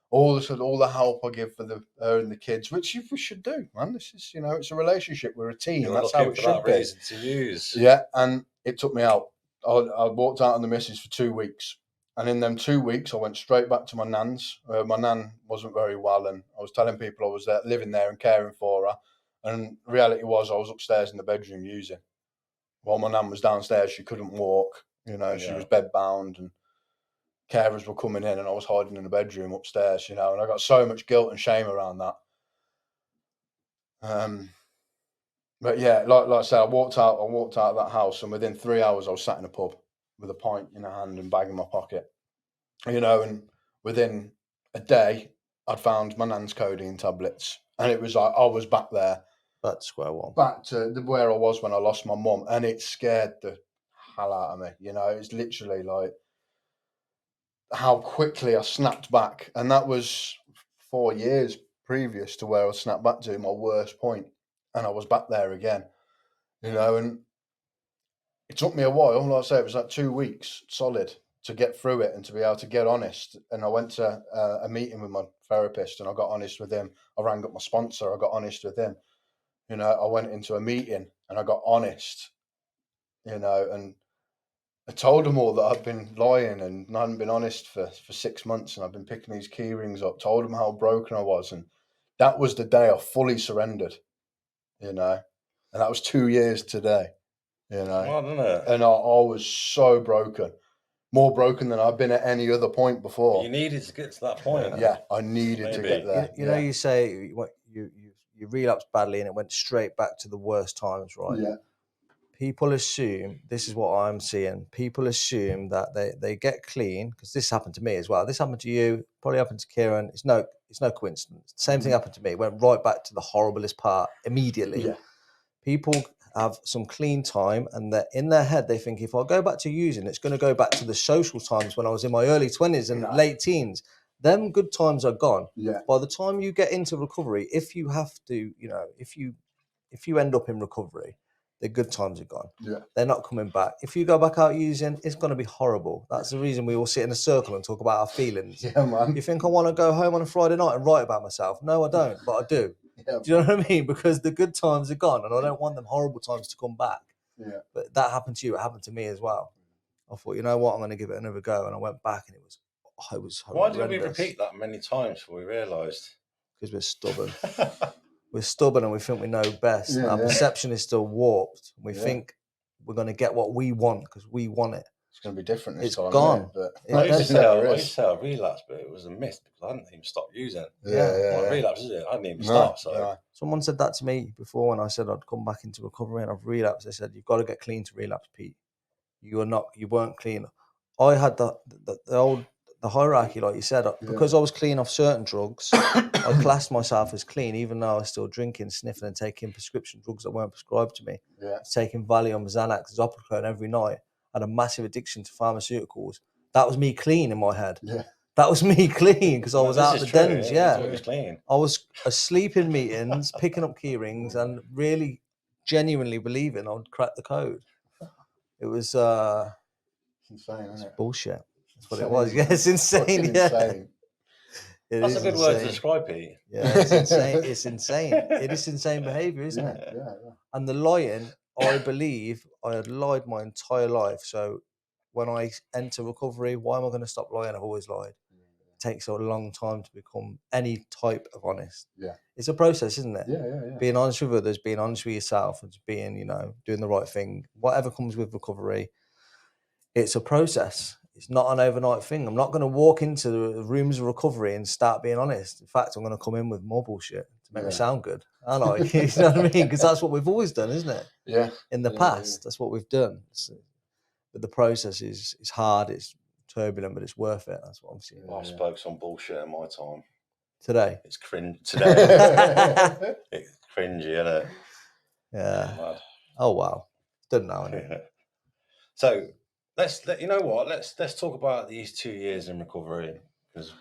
all the help I give for her and the kids, which we should do, man. This is, you know, it's a relationship. We're a team. That's how it should be. Reason to use. Yeah, and it took me out. I walked out on the missus for 2 weeks. And in them 2 weeks, I went straight back to my nan's. My nan wasn't very well, and I was telling people I was there, living there and caring for her. And the reality was I was upstairs in the bedroom using. While my nan was downstairs, she couldn't walk. You know, she was bedbound, and carers were coming in, and I was hiding in the bedroom upstairs, you know. And I got so much guilt and shame around that. But yeah, like I said, I walked out of that house, and within 3 hours, I was sat in a pub with a pint in a hand and bag in my pocket, you know, and within a day, I'd found my nan's codeine tablets, and it was like I was back there, back to square one, back to where I was when I lost my mum, and it scared the hell out of me. You know, it's literally like how quickly I snapped back. And that was 4 years previous to where I snapped back to my worst point. And I was back there again, you know, and it took me a while. Like I say, it was like 2 weeks solid to get through it and to be able to get honest. And I went to a meeting with my therapist and I got honest with him. I rang up my sponsor. I got honest with him. You know, I went into a meeting and I got honest, you know, and I told them all that I'd been lying and hadn't been honest for 6 months, and I've been picking these key rings up, told them how broken I was. And that was the day I fully surrendered, you know, and that was 2 years today, you know. Well, isn't it? And I was so broken, more broken than I've been at any other point before. But you needed to get to that point. Yeah, I needed to get there. You know, you say you relapsed badly and it went straight back to the worst times, right? Yeah. People assume, this is what I'm seeing, people assume that they get clean, because this happened to me as well. This happened to you, probably happened to Kieran. It's no coincidence. Same thing happened to me. It went right back to the horriblest part immediately. Yeah. People have some clean time, and that in their head they think, if I go back to using, it's going to go back to the social times when I was in my early 20s and late teens. Them good times are gone. Yeah. By the time you get into recovery, if you have to, you know, if you end up in recovery, the good times are gone. Yeah. They're not coming back. If you go back out using, it's going to be horrible. That's the reason we all sit in a circle and talk about our feelings. Yeah, man. You think I want to go home on a Friday night and write about myself? No, I don't, but I do. Yeah, do you know what I mean? Because the good times are gone, and I don't want them horrible times to come back. Yeah. But that happened to you. It happened to me as well. I thought, you know what, I'm going to give it another go, and I went back, and it was horrendous. Why did we repeat that many times before we realised? Because we're stubborn. We're stubborn and we think we know best. Yeah, Our yeah. perception is still warped. We think we're going to get what we want because we want it. It's going to be different this It's time. gone. But I used to say I relapsed, but it was a myth because I hadn't even stopped using it. Yeah. Relapse, is it? I hadn't even started. So someone said that to me before when I said I'd come back into recovery and I've relapsed. They said, you've got to get clean to relapse, Pete. You weren't clean. I had the hierarchy, like you said, because I was clean off certain drugs. I classed myself as clean, even though I was still drinking, sniffing, and taking prescription drugs that weren't prescribed to me. Yeah. Taking Valium, Xanax, Zopiclone every night. I had a massive addiction to pharmaceuticals. That was me clean in my head. Yeah. That was me clean because I was out of the dens. Yeah. It was clean. I was asleep in meetings, picking up key rings, and really genuinely believing I would crack the code. It was insane, isn't it? Bullshit. That's what it was. Yeah, it's insane. Yeah. Insane. That's a good word to describe Pete. Yeah, it's insane. It's insane. It is insane behaviour, isn't it? Yeah. And the lying, I believe I had lied my entire life. So when I enter recovery, why am I going to stop lying? I've always lied. It takes a long time to become any type of honest. Yeah. It's a process, isn't it? Yeah. Being honest with others, being honest with yourself, and being, doing the right thing. Whatever comes with recovery, it's a process. It's not an overnight thing. I'm not going to walk into the rooms of recovery and start being honest. In fact, I'm going to come in with more bullshit to make me sound good. I like, you know what I mean? Because that's what we've always done, isn't it? Yeah. In the past, that's what we've done. But the process is hard. It's turbulent, but it's worth it. That's what I'm seeing. I spoke some bullshit in my time. Today? It's cringe. Today. It's cringy, isn't it? Yeah. Mad. Oh, wow. Done now, isn't it? So, let's talk about these 2 years in recovery, because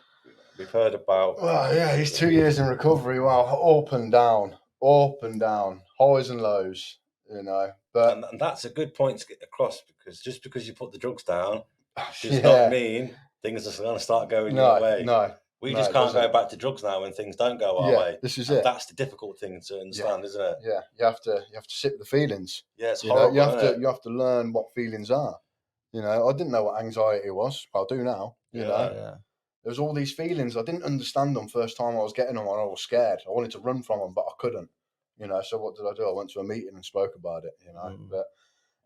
we've heard about. Well, yeah, these 2 years in recovery. Wow, up and down, highs and lows. But and that's a good point to get across, because just because you put the drugs down does not mean things are going to start going your way. No, we just can't go back to drugs now when things don't go our way. This is and it. That's the difficult thing to understand, isn't it? Yeah, you have to sit with the feelings. Yeah, it's horrible. You have to learn what feelings are. I didn't know what anxiety was, but I do now. You know, there was all these feelings. I didn't understand them first time I was getting them, and I was scared. I wanted to run from them, but I couldn't. So what did I do? I went to a meeting and spoke about it. But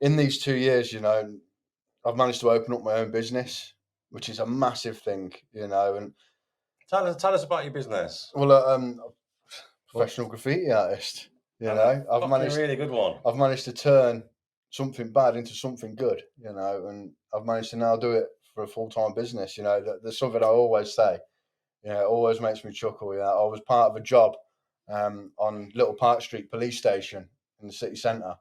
in these 2 years, I've managed to open up my own business, which is a massive thing. And tell us about your business. Well, I'm a professional graffiti artist. I've managed a really good one. I've managed to turn something bad into something good. And I've managed to now do it for a full-time business. There's something I always say. It always makes me chuckle. I was part of a job on Little Park Street Police Station in the city centre,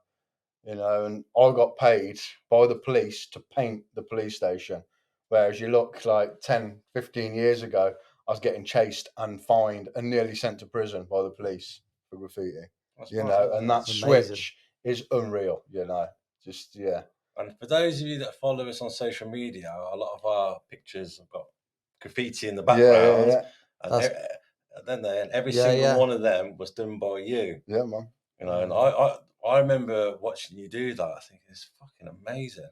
you know, and I got paid by the police to paint the police station. Whereas you look like 10, 15 years ago, I was getting chased and fined and nearly sent to prison by the police for graffiti. That's you know, and that switch is unreal, you know, just, yeah. And for those of you that follow us on social media, a lot of our pictures have got graffiti in the background. And then every single one of them was done by you. Yeah, man. You know, and I remember watching you do that. I think it's fucking amazing.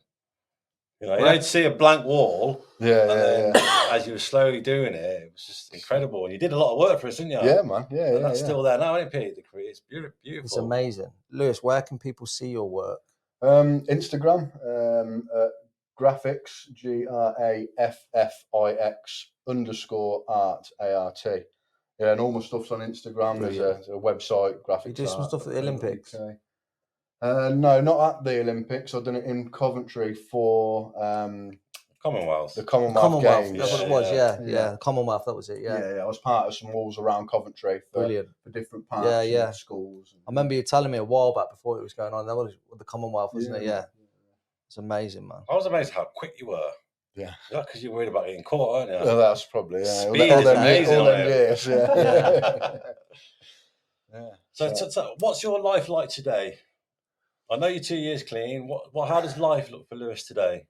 You know, you'd see a blank wall. Then as you were slowly doing it, it was just incredible. And you did a lot of work for us, didn't you? Yeah, man. Yeah, and that's still there now, isn't it, Pete? It's beautiful. It's amazing. Lewis, where can people see your work? Instagram, graphics, GRAFFIX _art ART. Yeah, and all my stuff's on Instagram. Brilliant. There's a website, graphics. You do some stuff at the Olympics? No, not at the Olympics. I've done it in Coventry for Commonwealth. The Commonwealth Games. That's what it was. Yeah. Commonwealth. That was it. Yeah. I was part of some walls around Coventry for different parts of schools. I remember you telling me a while back before it was going on. That was the Commonwealth, wasn't it? Yeah. It's amazing, man. I was amazed how quick you were. Yeah, because you're worried about getting caught, aren't you? Well, that's probably Speed is amazing. All them years, yeah. So, what's your life like today? I know you're 2 years clean. How does life look for Lewis today?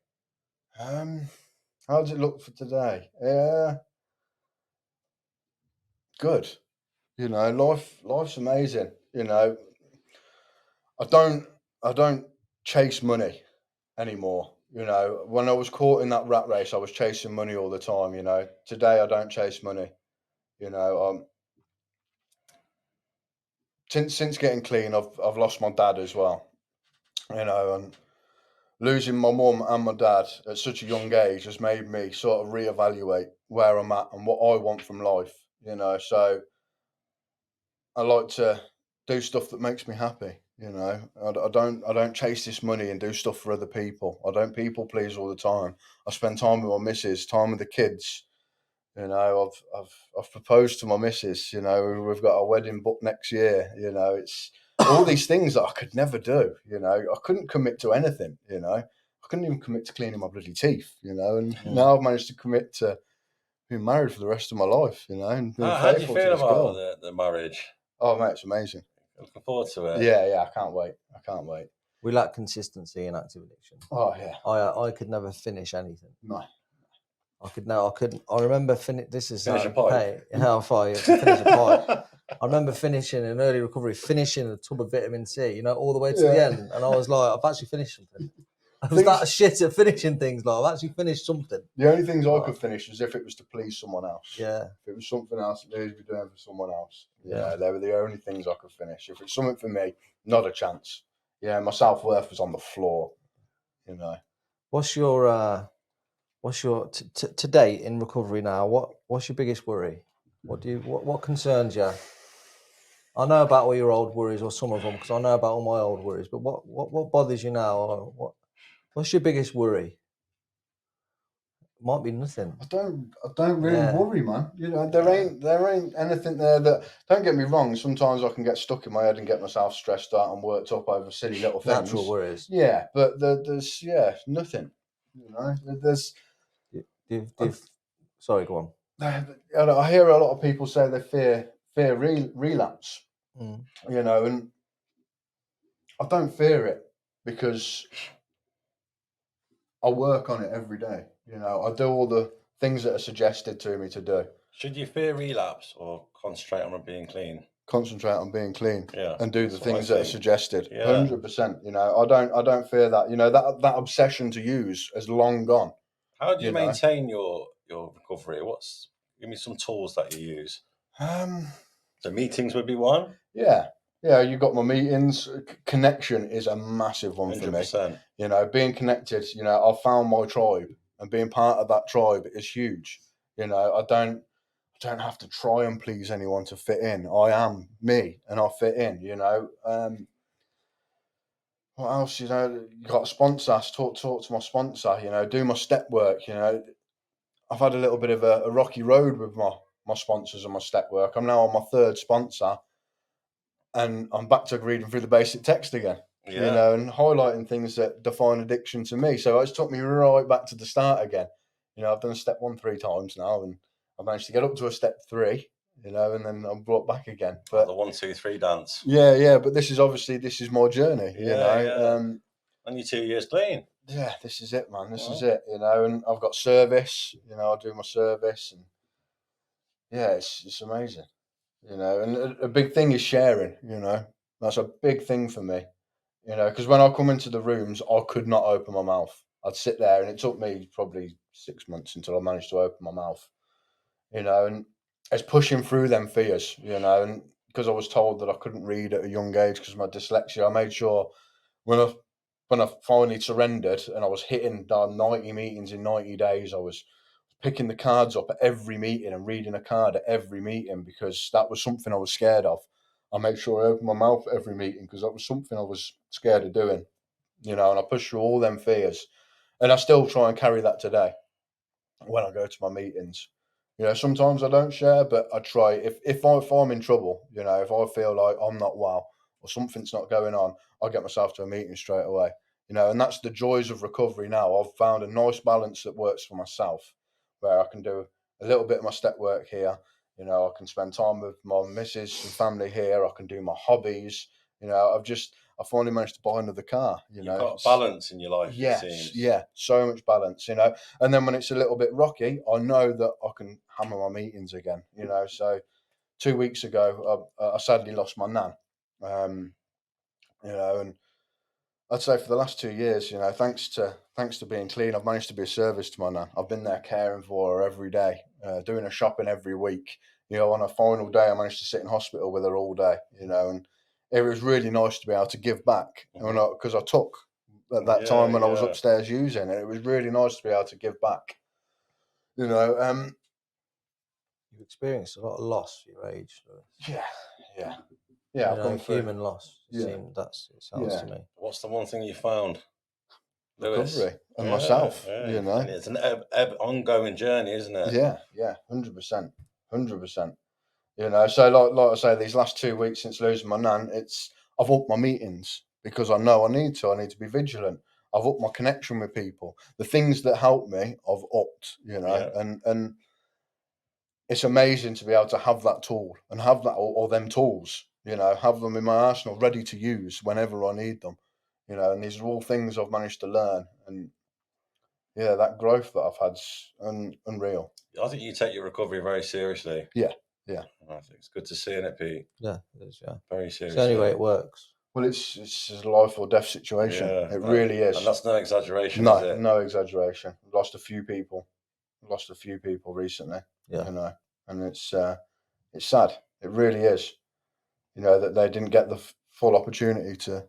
How does it look for today? Good. You know, life's amazing. You know, I don't chase money anymore. You know, when I was caught in that rat race, I was chasing money all the time. You know, today I don't chase money. You know, since getting clean, I've lost my dad as well. You know, and losing my mum and my dad at such a young age has made me sort of reevaluate where I'm at and what I want from life. You know, so I like to do stuff that makes me happy. You know, I don't chase this money and do stuff for other people. I don't people please all the time. I spend time with my missus, time with the kids. You know, I've proposed to my missus. You know, we've got a wedding booked next year. You know, it's all these things that I could never do. You know, I couldn't commit to anything. You know, I couldn't even commit to cleaning my bloody teeth. You know, and now I've managed to commit to being married for the rest of my life. You know, and being how do you feel about the marriage? Oh, mate, it's amazing. Looking forward to it. Yeah, I can't wait. We lack consistency in active addiction. Oh yeah. I could never finish anything. No. I couldn't. I remember this is finish a pipe. How far you finish a pipe? I remember finishing in early recovery, finishing a tub of vitamin C, you know, all the way to the end, and I was like, I've actually finished something. I was that shit at finishing things. Like I've actually finished something. The only things I could finish was if it was to please someone else. Yeah. If it was something else that needed to be doing for someone else. Yeah. They were the only things I could finish. If it's something for me, not a chance. Yeah, my self-worth was on the floor. You know. What's your to date in recovery now? What's your biggest worry? What concerns you? I know about all your old worries, or some of them, because I know about all my old worries. But what bothers you now? Or what's your biggest worry? It might be nothing. I don't really worry, man. You know, there ain't anything there that. Don't get me wrong. Sometimes I can get stuck in my head and get myself stressed out and worked up over silly little things. Natural worries. Yeah, but there's nothing. You know, there's. Sorry, go on. I hear a lot of people say they fear relapse. You know, and I don't fear it because I work on it every day. You know, I do all the things that are suggested to me to do. Should you fear relapse or concentrate on being clean? Concentrate on being clean, and do the things that are suggested. 100%. You know, I don't fear that. You know, that obsession to use has long gone. How do you maintain your recovery? Give me some tools that you use. So meetings would be one. Yeah, you got my meetings. Connection is a massive one 100%. For me. You know, being connected. You know, I've found my tribe, and being part of that tribe is huge. You know, I don't have to try and please anyone to fit in. I am me, and I fit in. You know. What else? You know, you got a sponsor. Talk to my sponsor. You know, do my step work. You know, I've had a little bit of a rocky road with my sponsors and my step work. I'm now on my third sponsor, and I'm back to reading through the basic text again. you know, and highlighting things that define addiction to me. So it's took me right back to the start again. You know, I've done step 1 3 times now, and I managed to get up to a step 3, you know, and then I'm brought back again. But the 1 2 3 dance. Yeah. But this is my journey, you know. Yeah. And you're 2 years clean. Yeah, this is it, man. This is it, you know. And I've got service, you know. I do my service, and yeah, it's amazing, you know. And a big thing is sharing, you know. That's a big thing for me, you know, because when I come into the rooms, I could not open my mouth. I'd sit there, and it took me probably 6 months until I managed to open my mouth, you know. And it's pushing through them fears, you know. And because I was told that I couldn't read at a young age because of my dyslexia, I made sure when I finally surrendered and I was hitting 90 meetings in 90 days, I was picking the cards up at every meeting and reading a card at every meeting because that was something I was scared of. I made sure I opened my mouth at every meeting because that was something I was scared of doing, you know, and I pushed through all them fears. And I still try and carry that today when I go to my meetings. You know, sometimes I don't share, but I try. If I'm in trouble, you know, if I feel like I'm not well or something's not going on, I'll get myself to a meeting straight away. You know, and that's the joys of recovery now. I've found a nice balance that works for myself, where I can do a little bit of my step work here. You know, I can spend time with my missus and family here. I can do my hobbies. You know, I finally managed to buy another car. You know, you've got balance in your life. Yes, it seems. Yeah, so much balance. You know, and then when it's a little bit rocky, I know that I can hammer my meetings again. You know, so 2 weeks ago, I sadly lost my nan. You know, and I'd say for the last 2 years, you know, thanks to being clean, I've managed to be a service to my nan. I've been there caring for her every day, doing her shopping every week. You know, on a final day, I managed to sit in hospital with her all day. You know, and it was really nice to be able to give back, because I took at that time when I was upstairs using, and it was really nice to be able to give back. You know, you've experienced a lot of loss for your age. So. Yeah. I've gone through human loss. It sounds to me. What's the one thing you found? Recovery and myself. You know, and it's an ongoing journey, isn't it? Yeah, 100%, 100%. You know, so like I say, these last 2 weeks since losing my nan, I've upped my meetings because I know I need to be vigilant. I've upped my connection with people. The things that help me, I've upped. You know, and it's amazing to be able to have that tool and have that or them tools. You know, have them in my arsenal, ready to use whenever I need them. You know, and these are all things I've managed to learn, and yeah, that growth that I've had's unreal. I think you take your recovery very seriously. Yeah. I think it's good to see, isn't it, Pete? Yeah, it is. Yeah, very seriously. It's the only way it works. Well, it's a life or death situation. It really is, and that's no exaggeration. No, is it? No exaggeration. I've lost a few people recently. Yeah, you know, and it's sad. It really is. You know, that they didn't get the full opportunity to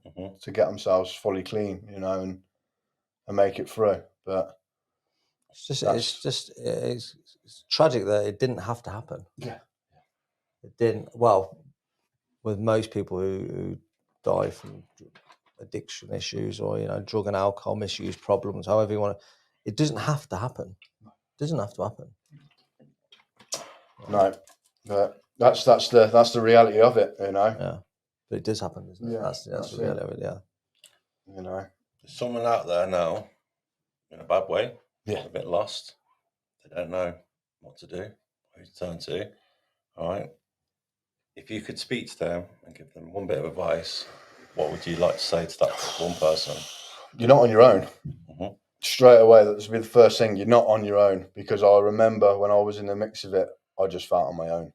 get themselves fully clean. You know, and make it through. But it's tragic that it didn't have to happen. Yeah. It didn't. Well, with most people who die from addiction issues or, you know, drug and alcohol misuse problems, however you want to, it doesn't have to happen. It doesn't have to happen. No, but that's the reality of it, you know. Yeah, but it does happen, doesn't it? Yeah, that's the reality of it. Yeah. You know, there's someone out there now in a bad way. Yeah, a bit lost. They don't know what to do, who to turn to. All right. If you could speak to them and give them one bit of advice, what would you like to say to that one person? You're not on your own. Straight away, that would be the first thing. You're not on your own, because I remember when I was in the mix of it, I just felt on my own.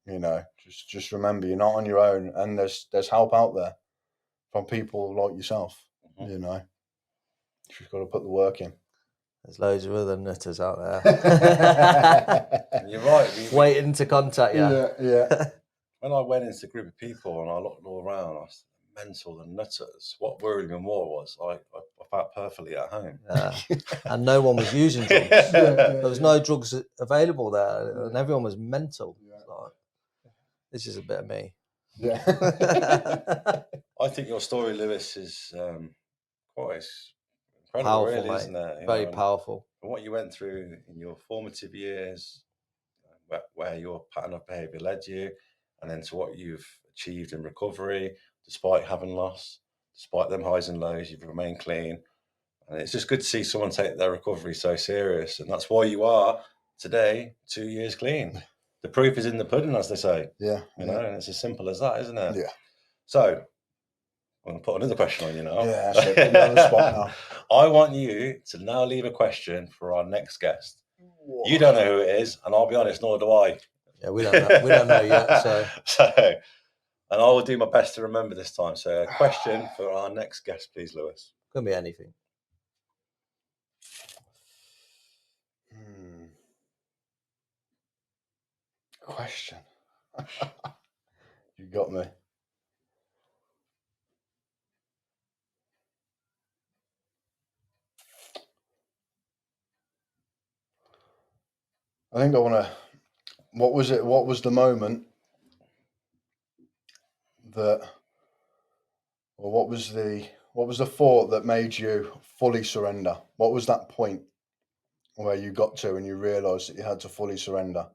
You know, just remember, you're not on your own, and there's help out there from people like yourself. You know, you just got to put the work in. There's loads of other nutters out there. You're right. Waiting to contact you. Yeah. When I went into a group of people and I looked all around, I was mental and nutters. What worried me more was I felt perfectly at home. Yeah. And no one was using drugs. There was no drugs available there, and everyone was mental. Like, this is a bit of me. Yeah. I think your story, Lewis, is quite incredible, powerful, really, mate. isn't it? Very powerful. And what you went through in your formative years, where your pattern of behaviour led you, and then to what you've achieved in recovery, despite having lost. despite them highs and lows, you've remained clean. And it's just good to see someone take their recovery so serious. And that's why you are today 2 years clean. The proof is in the pudding, as they say. Yeah. You know, and it's as simple as that, isn't it? Yeah. So I'm going to put another question on you now. Yeah, so put me on the spot now. I want you to now leave a question for our next guest. What? You don't know who it is, and I'll be honest, nor do I. Yeah, we don't know yet. So, and I will do my best to remember this time. So, a question for our next guest, please, Lewis. Could be anything. Question. You got me. I think I want to. What was it? What was the moment that, or what was the thought that made you fully surrender? What was that point where you got to and you realised that you had to fully surrender?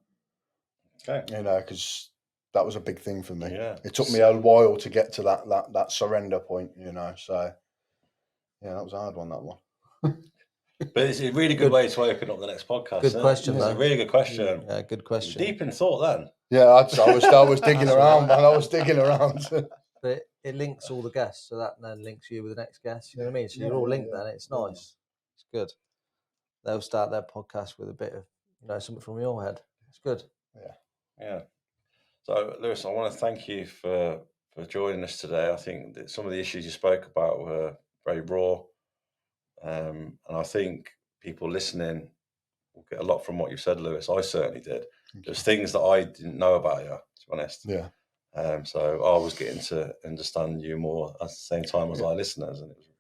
Okay. You know, because that was a big thing for me. Yeah. It took me a while to get to that surrender point. You know, so yeah, that was a hard one. That one. But it's a really good way to open up the next podcast. Good question, It's a really good question. Yeah, good question. Deep in thought, then. Yeah, I was digging around, man. I was digging around. But it links all the guests, so that then links you with the next guest. You know what I mean? So you're all linked then. It's nice. It's good. They'll start their podcast with a bit of, something from your head. It's good. Yeah. So, Lewis, I want to thank you for joining us today. I think that some of the issues you spoke about were very raw. And I think people listening will get a lot from what you said, Lewis. I certainly did. There's things that I didn't know about you, to be honest. Yeah. So I was getting to understand you more at the same time as our listeners, and it was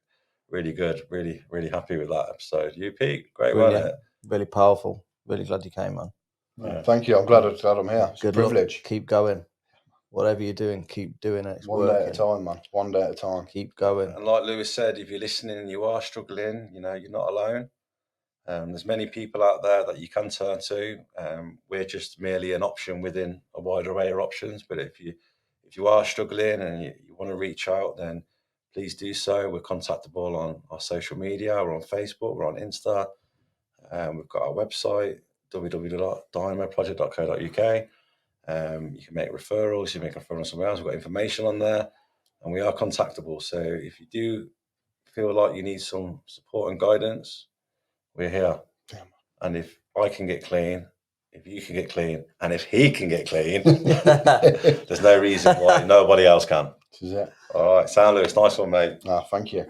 really good. Really, really happy with that episode. You, Pete, great work. Really powerful. Really glad you came on. Yeah. Thank you. I'm glad I'm here. It's good a privilege. Luck. Keep going. Whatever you're doing, keep doing it. It's one working. day at a time, man. One day at a time. Keep going. And like Lewis said, if you're listening and you are struggling, you're not alone. There's many people out there that you can turn to. We're just merely an option within a wide array of options. But if you are struggling and you want to reach out, then please do so. We're contactable on our social media. We're on Facebook. We're on Insta. We've got our website, www.dynamoproject.co.uk. You can make referrals. You can make a referral somewhere else. We've got information on there, and we are contactable. So if you do feel like you need some support and guidance, we're here. And if I can get clean, if you can get clean, and if he can get clean, there's no reason why nobody else can. This is it. All right, Sam Lewis, nice one, mate. Thank you.